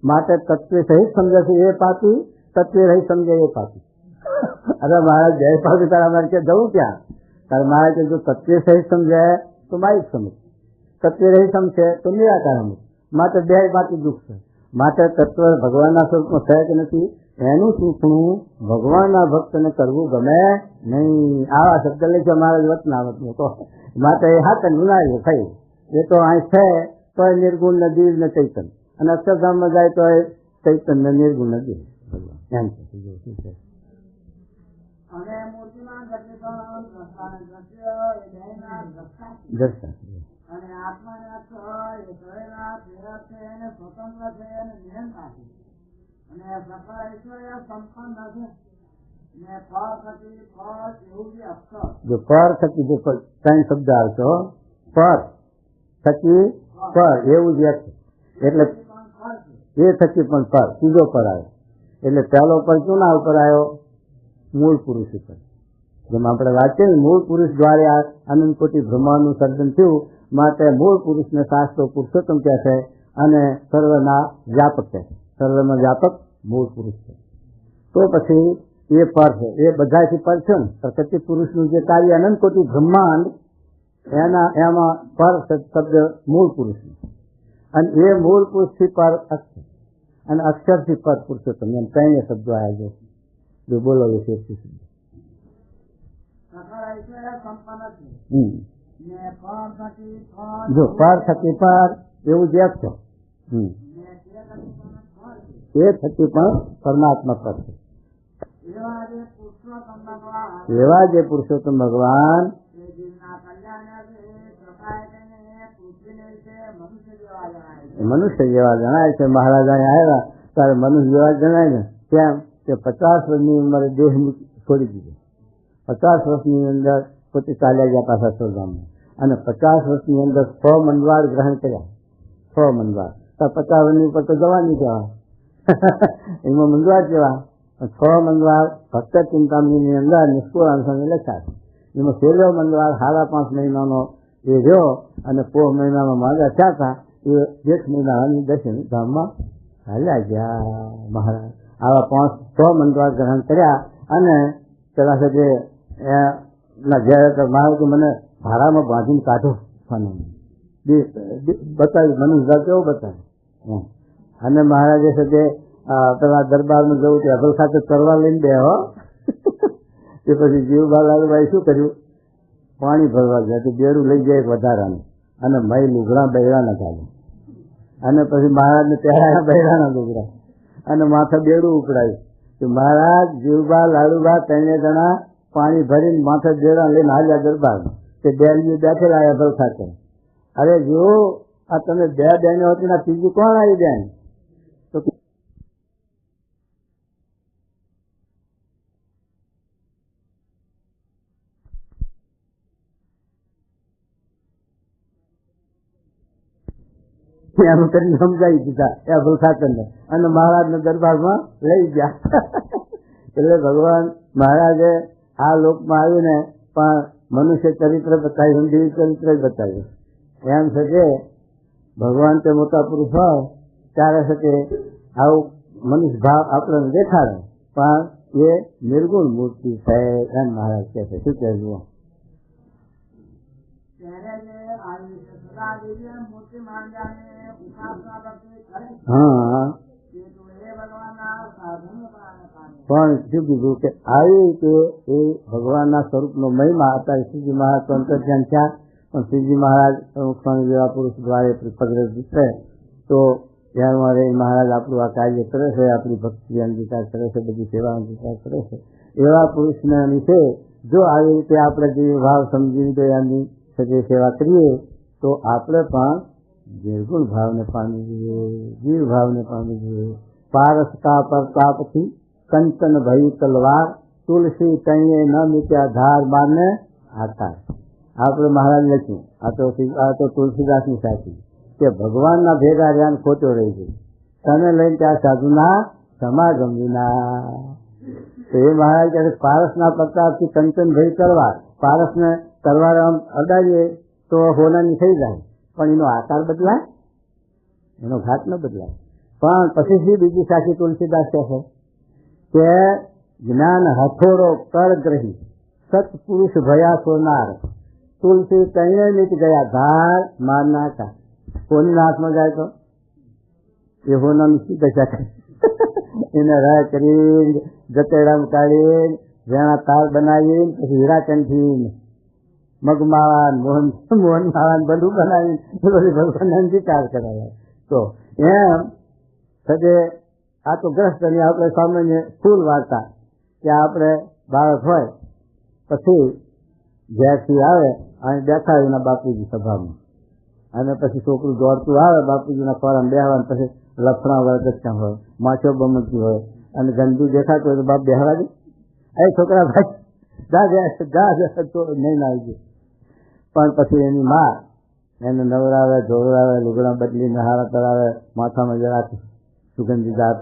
માટે તત્વ સહિત સમજે છે એ પાપી તત્વ રહી સમજે એ પાપી અરે મહારાજ જય પાપી તારા અમારે કે જવું ક્યાં તારે મહારાજ જો તત્વ સહિત સમજે તો માઇક સમજ તત્વ રહી સમજે તો નિરાકાર સમજ માટે બે બાકી દુઃખ છે માટે તત્વ ભગવાનના સ્વરૂપમાં છે કે નથી એનું શીખવું ભગવાનના ભક્તને કરવું ગમે નહીં આવા શબ્દ લે છે મહારાજ વચનાવતનું તો માટે એ હાથ ગુનારી થઈ એ તો અહીં છે તો એ નિર્ગુણ ને દિવ્ય ને ચૈતન્ય અને અક્ષરધામમાં જાય તો એ ચૈતન્ય નિર્ગુણ ને દિવ્ય એમ છે અને આત્માના છ એ કરેલા પ્રેરક છે અને સ્વતંત્ર છે અને નિરંકાર છે અને સકળ ઐશ્વર્ય સંપન્ન છે ને ફળ થકી ફળ એવું જે અક્ષર જો પર થકી જો ત્રણ શબ્દ આવશો પર થકી પર એવું જ એટલે એ થકી પણ પર ત્રીજો પર આવ્યો એટલે પહેલો પર કોના ઉપર આવ્યો મૂળ પુરુષ ઉપર જેમ આપણે વાત કરીએ મૂળ પુરુષ દ્વારા અનંત કોટી બ્રહ્માંડનું સર્જન થયું માટે મૂળ પુરુષને શાસ્ત્રો પુરુષોત્તમ કહે છે અને સર્વના વ્યાપક કહે છે. સર્વમાં વ્યાપક મૂળ પુરુષ છે. તો પછી એ પર છે, એ બધાથી પર છે ને. પ્રકૃતિ પુરુષનું જે કાર્ય અનંત કોટી બ્રહ્માંડ એમાં પર શબ્દ મૂળ પુરુષનું, અને એ મૂળ પુરુષથી પર અક્ષર, અને અક્ષરથી પર પુરુષોત્તમ, એમ ત્રણેય શબ્દો આવ્યા છે. જો બોલો એ શબ્દ જો પર થકી પર એવું જ એક છે. એ થકી પણ પરમાત્મા પર છે. એવા જે પુરુષોત્તમ ભગવાન મનુષ્ય જેવા જણાય છે. મહારાજા આવ્યા ત્યારે મનુષ્ય જેવા જણાય ને, કેમ કે 50 વર્ષની ઉંમરે દેહ છોડી દીધો. 50 વર્ષની અંદર પોતે ચાલ્યા ગયા પાછા સ્વર્ગમાં, અને 50 વર્ષની અંદર 6 મંડવાળ ગ્રહણ કર્યા. 6 મંડવાળ તો 50 વર્ષની ઉપર તો જવાની કહેવાય. એમાં મંડવાળ કેવા 6 મંડવાળ ભક્ત ચિંતામણીની અંદર નિષ્કુળાન સ્વામી લખ્યા છે. એમાં છેલ્લો મંડવાળ 5.5 મહિનાનો એ રહ્યો, અને પોહ મહિનામાં માગા થયા હતા. એ 1 મહિનાની દર્શન ધામમાં ચાલ્યા ગયા મહારાજ. આવા 6 મંડવાળ ગ્રહણ કર્યા. અને પેલા છે જે મહારાજ મને ભાડામાં બાંધીને કાઢો બતાવ્યું, મનુષ્ય કેવું બતાવ્યું. અને મહારાજે છે તે પેલા દરબારમાં જવું કે અભલ ખાતે કરવા લઈને બે હો. તે પછી જીવબાલાભાઈ શું કર્યું, પાણી ભરવા ગયા તો બેડું લઈ જાય વધારાનું, અને મય લુગડા બૈરાના ચાલે, અને પછી મહારાજને પહેરાયા બૈરાના લુગડા, અને માથે બેડું ઉપડાયું. તો મહારાજ જીવબા લાડુબા 3 જણા પાણી ભરીને માથે બેડા લઈને હાલ્યા દરબારમાં. તે બેલીઓ બેઠેલા અભલ ખાતે. અરે જો આ તમે 2 બહેનો હતી ને, ત્રીજી કોણ આવી બેન? તો એનું કરીને સમજાવી દીધા એ અભલ ખાતરને, અને મહારાજને દરબારમાં લઈ ગયા. એટલે ભગવાન મહારાજે આ લોકમાં આવીને પણ મનુષ્ય ચરિત્ર બતાવ્યું, દેવી ચરિત્ર જ બતાવ્યું. એમ છે કે ભગવાન તે મોટા પુરુષ હોય ત્યારે છે કે આવું મનુષ્ય ભાવ આપણને દેખાડે, પણ એ નિર્ગુણ મૂર્તિ છે એમ મહારાજ કહે છે. શું કહેવું? હા, પણ શું કીધું કે આવી રીતે એ ભગવાનના સ્વરૂપનો મહિમા. અત્યારે શ્રીજી મહારાજ તો અંતર્ધ્યાન થયા, પણ શ્રીજી મહારાજ સ્વામી જેવા પુરુષ દ્વારે પગરે દીકરે તો ત્યારે મહારાજ આપણું આ કાર્ય કરે છે, આપણી ભક્તિ અંગીકાર કરે છે, બધી સેવા અંગીકાર કરે છે. એવા પુરુષને નીચે જો આવી રીતે આપણે જે ભાવ સમજી દયાની સેવા કરીએ તો આપણે પણ નિર્ગુણ ભાવને પામી જોઈએ, જીવ ભાવને પામી જોઈએ. પારસ કા પ્રતાપથી કંચન ભઈ તલવાર, તુલસી કહીએ ન મીટ્યા ધાર મારને આકાર. આપણે મહારાજ લખ્યું, આ તો તુલસીદાસની સાચી કે ભગવાનના ભેગા ધ્યાન ખોટો રહી ગયું, તને લઈને ત્યાં સાધુના સમાગમ વિના. તો એ મહારાજ કહે પારસના પ્રતાપથી કંચન ભઈ તલવાર. પારસને તલવાર આમ અડાડીએ તો હોનાની થઈ જાય, પણ એનો આકાર બદલાય, એનો ઘાટ ન બદલાય. પણ પછી બીજી સાચી તુલસીદાસ કહે છે કે જ્ઞાન હથોડો કરગ્રહી, સત્પુરુષ ભયા સોનાર, તુલસી કહીને નીચ ગયા ધાર મારના કા. કોની હાથમાં જાય તો એ હોનાની શું દશા કરે, એને રહ કરીને જતેડામ કાઢીને વેણા તાર બનાવીને પછી હીરાચંદથી મગમાળા મોહન માળા બધું બનાવીને બધી ભગવાનને અંગીકાર કરાવે. તો એમ સજે આ તો ગ્રસ્તની આપણે સામાન્ય સ્થૂલ વાર્તા કે આપણે બાળક હોય પછી ઘેરથી આવે અને બેઠા એના બાપુજી સભામાં, અને પછી છોકરું દોડતું આવે બાપુજીના ખોરામાં બેહવાનું, પછી લફણા હોય, ગચ્ચા હોય, માછો બમતી હોય, અને ગંદુ દેખાતું હોય તો બાપ બેહવા દે, એ છોકરા ભાઈ જા નહીં ના આવી. પણ પછી એની માં એને નવરાવે, ધોવરાવે, લુગડા બદલી નહારા કરાવે, માથામાં જરા સુગંધી દાંત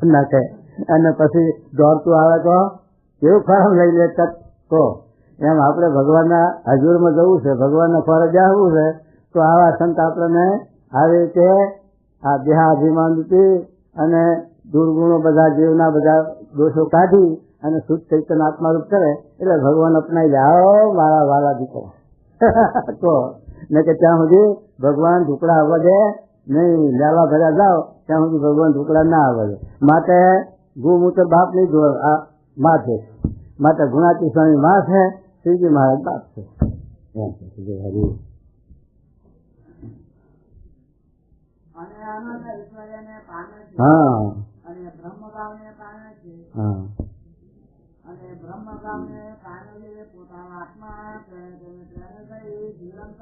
નાખે, અને પછી દોડતું આવે તો કેવું ખરાબ લઈ લે તો. એમ આપણે ભગવાનના હજુરમાં જવું છે, ભગવાનના ખોરે બેસવું છે, તો આવા સંત આપણને આવી રીતે આ દેહાભિમાન રૂપી અને દુર્ગુણો બધા જીવના બધા દોષો કાઢી અને શુદ્ધ ચૈતન્ય આત્મારૂપ કરે એટલે ભગવાન અપનાવી લે. આવો મારા વાલા દીકરા તો ને કે ત્યાં સુધી ભગવાન ઢુકડા આવવા દે નહીં. લેવા ભર્યા જાઓ ત્યાં સુધી ભગવાન ઢુકડા ના આવવા દે. માટે ગૌમૂત્ર બાપ નહીં જો આ માં છે. માટે ગુણાતી સ્વામી માં છે, શ્રીજી મહારાજ બાપ છે. હા અને બ્રહ્મભાવને પામે છે. હા અને બ્રહ્મભાવને પામેલી પોતાના આત્મા જીવંત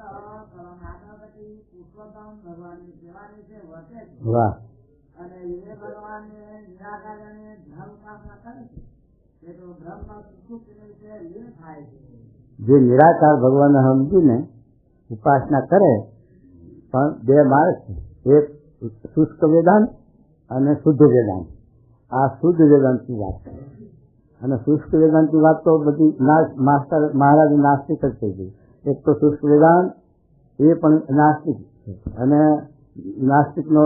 પરમાત્માથી પુષ્પધામ ભગવાનની સેવાની છે વર્તે છે. વાહ. અને એ ભગવાનને નિરાકારને ધ્યાન ઉપાસના કરે છે તે તો બ્રહ્મ સુખની છે લીન થાય છે. જે નિરાકાર ભગવાનને સમજીને ઉપાસના કરે પણ બે માર્ગ છે. એક શુષ્ક વેદાંત અને શુદ્ધ વેદાંત. આ શુદ્ધ વેદાંતની વાત છે અને શુષ્ક વેદાંતની વાત તો બધી માસ્ટર મહારાજ નાસ્તિક જ થઈ ગઈ. એક તો શુષ્ક વેદાંત એ પણ નાસ્તિક છે અને નાસ્તિકનો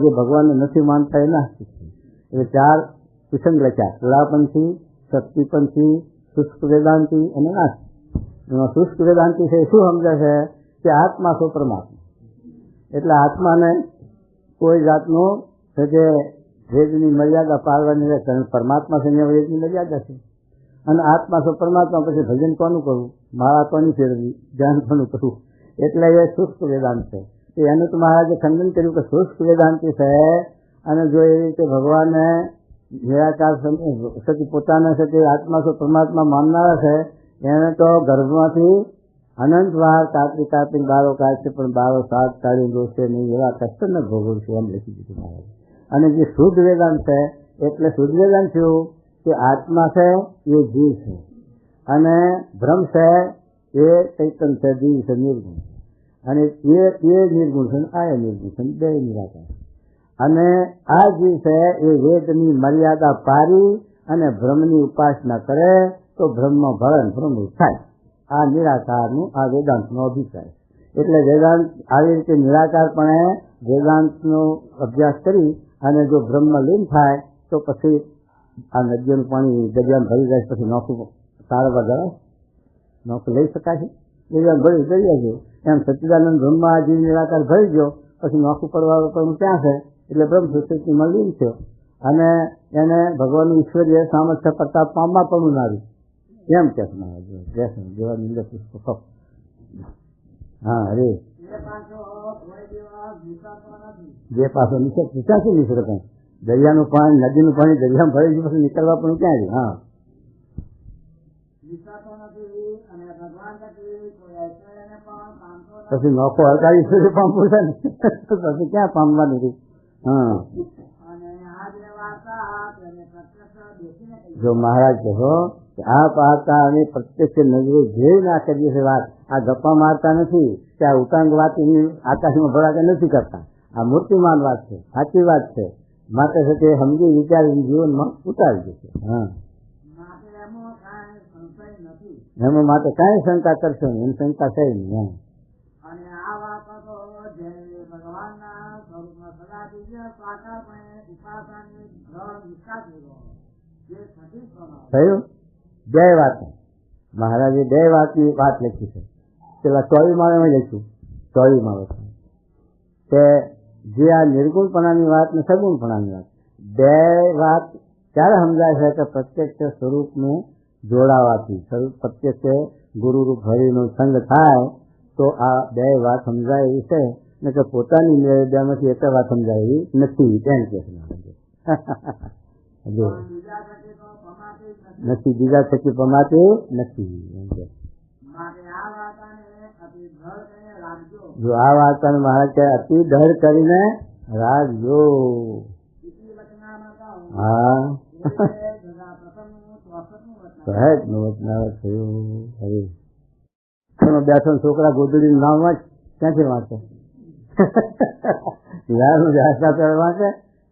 જે ભગવાનને નથી માનતા એ નાસ્તિક છે. એટલે ચાર કિસમ લખ્યા: કલાપંથી, શક્તિપંથી, શુષ્ક વેદાંતિ અને નાસ્તિક. એમાં શુષ્ક વેદાંતિ છે શું સમજે છે કે આત્મા છો પરમાત્મા. એટલે આત્માને કોઈ જાતનો જે વેદની મર્યાદા પાળવાની રહેશે. પરમાત્મા છે ને વેદની મર્યાદા છે અને આત્મા છો પરમાત્મા. પછી ભજન કોનું કરવું, માળા કોની ફેરવી, ધ્યાન કોનું કરવું. એટલે એ શુષ્ક વેદાંત છે. એનું તો મહારાજે ખંડન કર્યું કે શુષ્ક વેદાંતિ છે અને જો એ રીતે ભગવાનને નિરાકાર સતી પોતાના છે તે આત્મા છો પરમાત્મા માનનારા છે એને તો ગર્ભમાંથી અનંત વાર કાપી કાપીને બાળો કાઢશે પણ બાળો સાત કાઢી દોષે નહીં એવા કષ્ટ ન ભોગવશે એમ લખી દીધું મહારાજ. અને જે શુદ્ધ વેદાંત છે એટલે શુદ્ધ વેદાંત થયું કે આત્મા છે એ જીવ છે અને બ્રહ્મ છે એ ચૈતન્ય છે, જીવ છે, નિર્ગુણ. અને એ નિર્ગુણ છે આ નિર્ગુણ છે, બે નિરાકાર. અને આ જીવ છે એ વેદની મર્યાદા પારી અને બ્રહ્મની ઉપાસના કરે તો બ્રહ્મ ભરણ બ્રહ્મ થાય. આ નિરાકારનું આ વેદાંતનો અભિપ્રાય. એટલે વેદાંત આવી રીતે નિરાકારપણે વેદાંતનો અભ્યાસ કરી અને જો બ્રહ્મ લીન થાય તો પછી આ નદીઓનું પાણી દરિયામાં ભરી જાય પછી નોખું તારવા જવાય, નોખું લઈ શકાય છે. દરિયામાં ભરી દરિયા ગયો એમ સચ્ચિદાનંદ બ્રહ્મા જીવ નિરાકાર ભરી ગયો પછી નોખું પડવા પણ ક્યાં છે એટલે બ્રહ્મ સૃષ્ટિમાં લીન થયો અને એને ભગવાનનું ઈશ્વરીય સામર્થ્ય પ્રતાપ પામવા પણ ઉનાર્યું એમ કે જેવા નિંદર પુષ્પ. હા અરે જે પાછો નીચે પૂછાશે નીકળે કઈ દરિયાનું પાણી નદીનું પાણી દરિયામાં ભરી ગયું પછી નીકળવા પણ ક્યાં છે. હા પછી નોખો હડકાવી સુધી પામવું છે ને પછી ક્યાં પામવાનું છે. હા જો મહારાજ કહો આ પારતા અને પ્રત્યક્ષ નજરે જોઈ ના કરીએ છે વાત. આ ગપ્પા મારતા નથી કે આ ઉટાંગ વાત આકાશમાં ભરાતા નથી કરતા. આ મૂર્તિમાન વાત છે, સાચી વાત છે. માટે છે તે સમજી વિચારી જીવનમાં ઉતારી દેશે. હા એમાં માટે કાંઈ શંકા કરશો નહીં, એમ શંકા છે નહીં. થયું બે વાત મહારાજે બે વાતની વાત લખી છે. પેલા 24 માં લખ્યું 24 માં કે જે આ નિર્ગુણપણાની વાત ને સગુણપણાની વાત બે વાત ત્યારે સમજાય છે કે પ્રત્યક્ષ સ્વરૂપનું જોડાવાથી સ્વરૂપ પ્રત્યક્ષ ગુરુરૂપ હરિનો સંગ થાય તો આ બે વાત સમજાય એવી છે ને કે પોતાની નિર્દયમાંથી એક વાત સમજાય એવી નથી. એમ કે નથી બીજા થકી પમાતી નથી. જો આ વાર્તાને મહારાજ કહે અતિ દઢ કરીને રાખજો. હા સહેજ નું વચનાવત થયું. હવે બેઠો છોકરા ગોદડીનું નામ વાંચ ક્યાંથી વાંચે વાંચે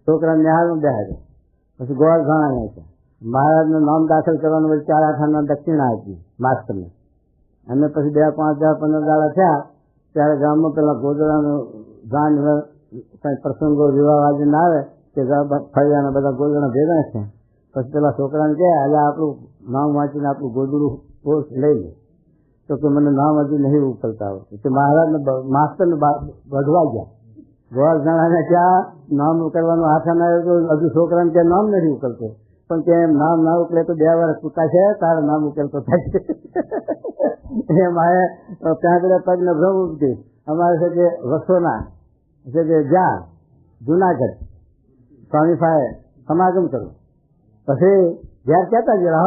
છોકરા નિહાળમાં બેસે પછી ગોળ ઘણા નાખે. મહારાજનું નામ દાખલ કરવાનું પછી 4 આઠાના દક્ષિણા આપી માસ્ટરને અને પછી 2 5 10 15 દાડા થયા ત્યારે ગામમાં પેલા ગોદડાનું ગાન કઈ પ્રસંગો વિવાહ આજે ના આવે કે ફળિયાના બધા ગોદડા ભેગા છે. પછી પેલા છોકરાને કહે આજે આપણું નામ વાંચીને આપણું ગોદડું પોસ્ટ લઈ લે. તો કે મને નામ હજુ નહીં ઉકલતા આવડતું. કે મહારાજને માસ્તરને વધવા ગયા. ગોળ જણાને ક્યાં નામ ઉકલવાનું હાથ ના આવ્યો તો હજુ છોકરાને ક્યાં નામ નથી ઉકલતો. પણ કે એમ નામ ના ઉકલે તો 2 વર્ષ ચૂકા છે, તારે નામ ઉકેલતો થાય છે. એમ આ ત્યાં આગળ પગને ભ્રમ ઉપજે. અમારે છે કે વસોના છે કે જ્યાં જુનાગઢ સ્વામી સાહેબ સમાગમ કરવું. પછી ઘેર કહેતા જ રહો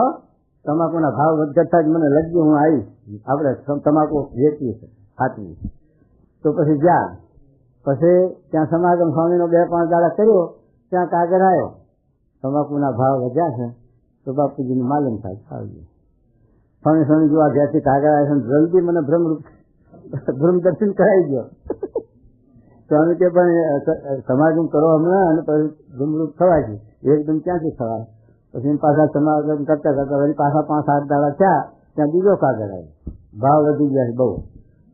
તમાકુના ભાવ વધતા જ મને લગ્યું હું આવીશ, આપણે તમાકુ વેચીએ છે ખાતી. તો પછી જ્યાં પછી ત્યાં સમાગમ સ્વામીનો 2-5 દાડા કર્યો. ત્યાં કાગળ આવ્યો તમાકુના ભાવ વધ્યા છે. તો બાપુજીનું માલુમ થાય આવી સ્વામી જો આ ઘેરથી કાગળ આવે છે જલ્દી મને ભ્રમ દર્શન કરાવી ગયો. સ્વામી કે પણ સમાગમ કરો હમણાં અને પછી ભ્રમરૂપ થવાય છે. એકદમ ક્યાંથી થવાય? પછી પાછા સમાગમ કરતા કરતા વળી પાછા 5-8 દાડા થયા. ત્યાં બીજો કાગળ આવ્યો, ભાવ વધી ગયા છે બહુ.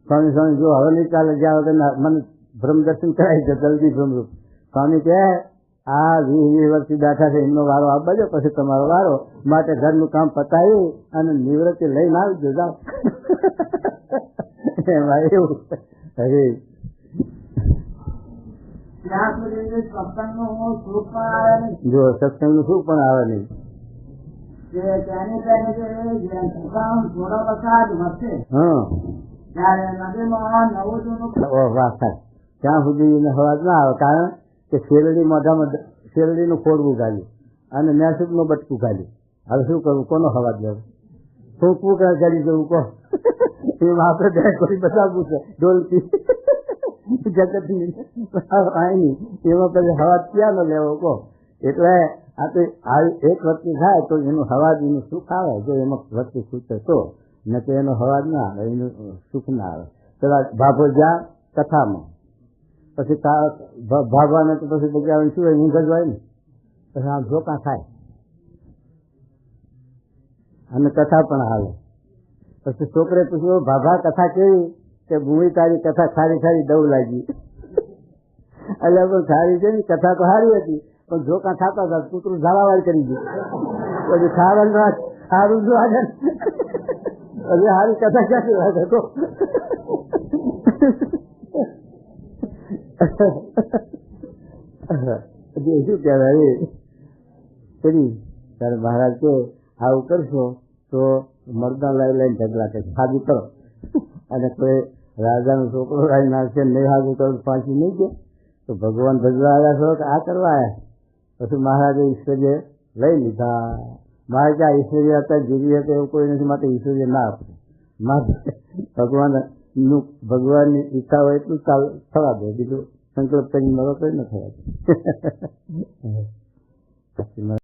સ્વામી જો હવે નહીં ચાલે, જ્યાં વગર મને ભ્રમ દર્શન કરાવી દો જલ્દી ભ્રમરૂપ. સ્વામી કહે આ 20 વર્ષથી બેઠા છે એમનો વારો આપવા દો, પછી તમારો વારો. માટે ઘરનું કામ પતાવી અને નિવૃત્તિ લઈને આવી દો જાઓ. એમાં એવું હરે જો સત્સંગનું સુખ પણ આવે નહીં. ત્યાં સુધી એને અવાજ ના આવે, કારણ કે શેરડી મોઢામાં શેરડીનું ખોડવું ગાલ્યું અને મેસૂબનું બટકું ગાલ્યું. હવે શું કરવું, કોનો અવાજ લેવો? ફૂંકવું કે કરી જવું કહો? એમાં આપણે બે કોઈ બતાવવું છે ડોલથી જગતની એમાં પછી હવાજ ક્યાં નો લેવો કહો? એટલે આ તો એક વસ્તુ થાય તો એનું હવાજ એનું સુખ આવે. જો એમાં વસ્તુ સુખ તો ન તો એનો હવાજ ના આવે, એનું સુખ ના આવે. પેલા ભાભો જ્યાં કથામાં પછી ભાગવાને તો પછી બજાવવાનું શું હોય, ઊંઘ જ હોય ને. પછી આમ ઝોકા થાય અને કથા પણ હાલે. પછી છોકરે પૂછ્યું ભાભા કથા કેવી? કે ભૂમિ તારી કથા સારી સારી દવ લાગી. એટલે પણ સારી છે ને કથા તો સારી હતી, પણ ઝોકા થતા હતા, કૂતરું ઝાલાવાડ કરી દીધું. પછી સારું જો આગળ પછી સારી કથા ક્યાંથી લાગે તો શું કહેવાય કરી તારે મહારાજ કે આવું કરશો તો મરદા લઈને ઢગલા કરે સાજુ કરો. અને કોઈ રાજાનો છોકરો રાઈ નાખશે નહીં સાજુ કરો પાછી નહીં દે. તો ભગવાન ભજવા આવ્યા છો કે આ કરવા આવ્યા? પછી મહારાજે ઈશ્વર્ય લઈ લીધા. મહારાજ આ ઈશ્વર્ય હતા જીવી હતા એવું કોઈ નથી, માટે ઈશ્વર્ય ના આપે. ભગવાનની ઈચ્છા હોય એટલું થવા દે, બીજું સંકલ્પ કરીને મળો તો ન થવા દે.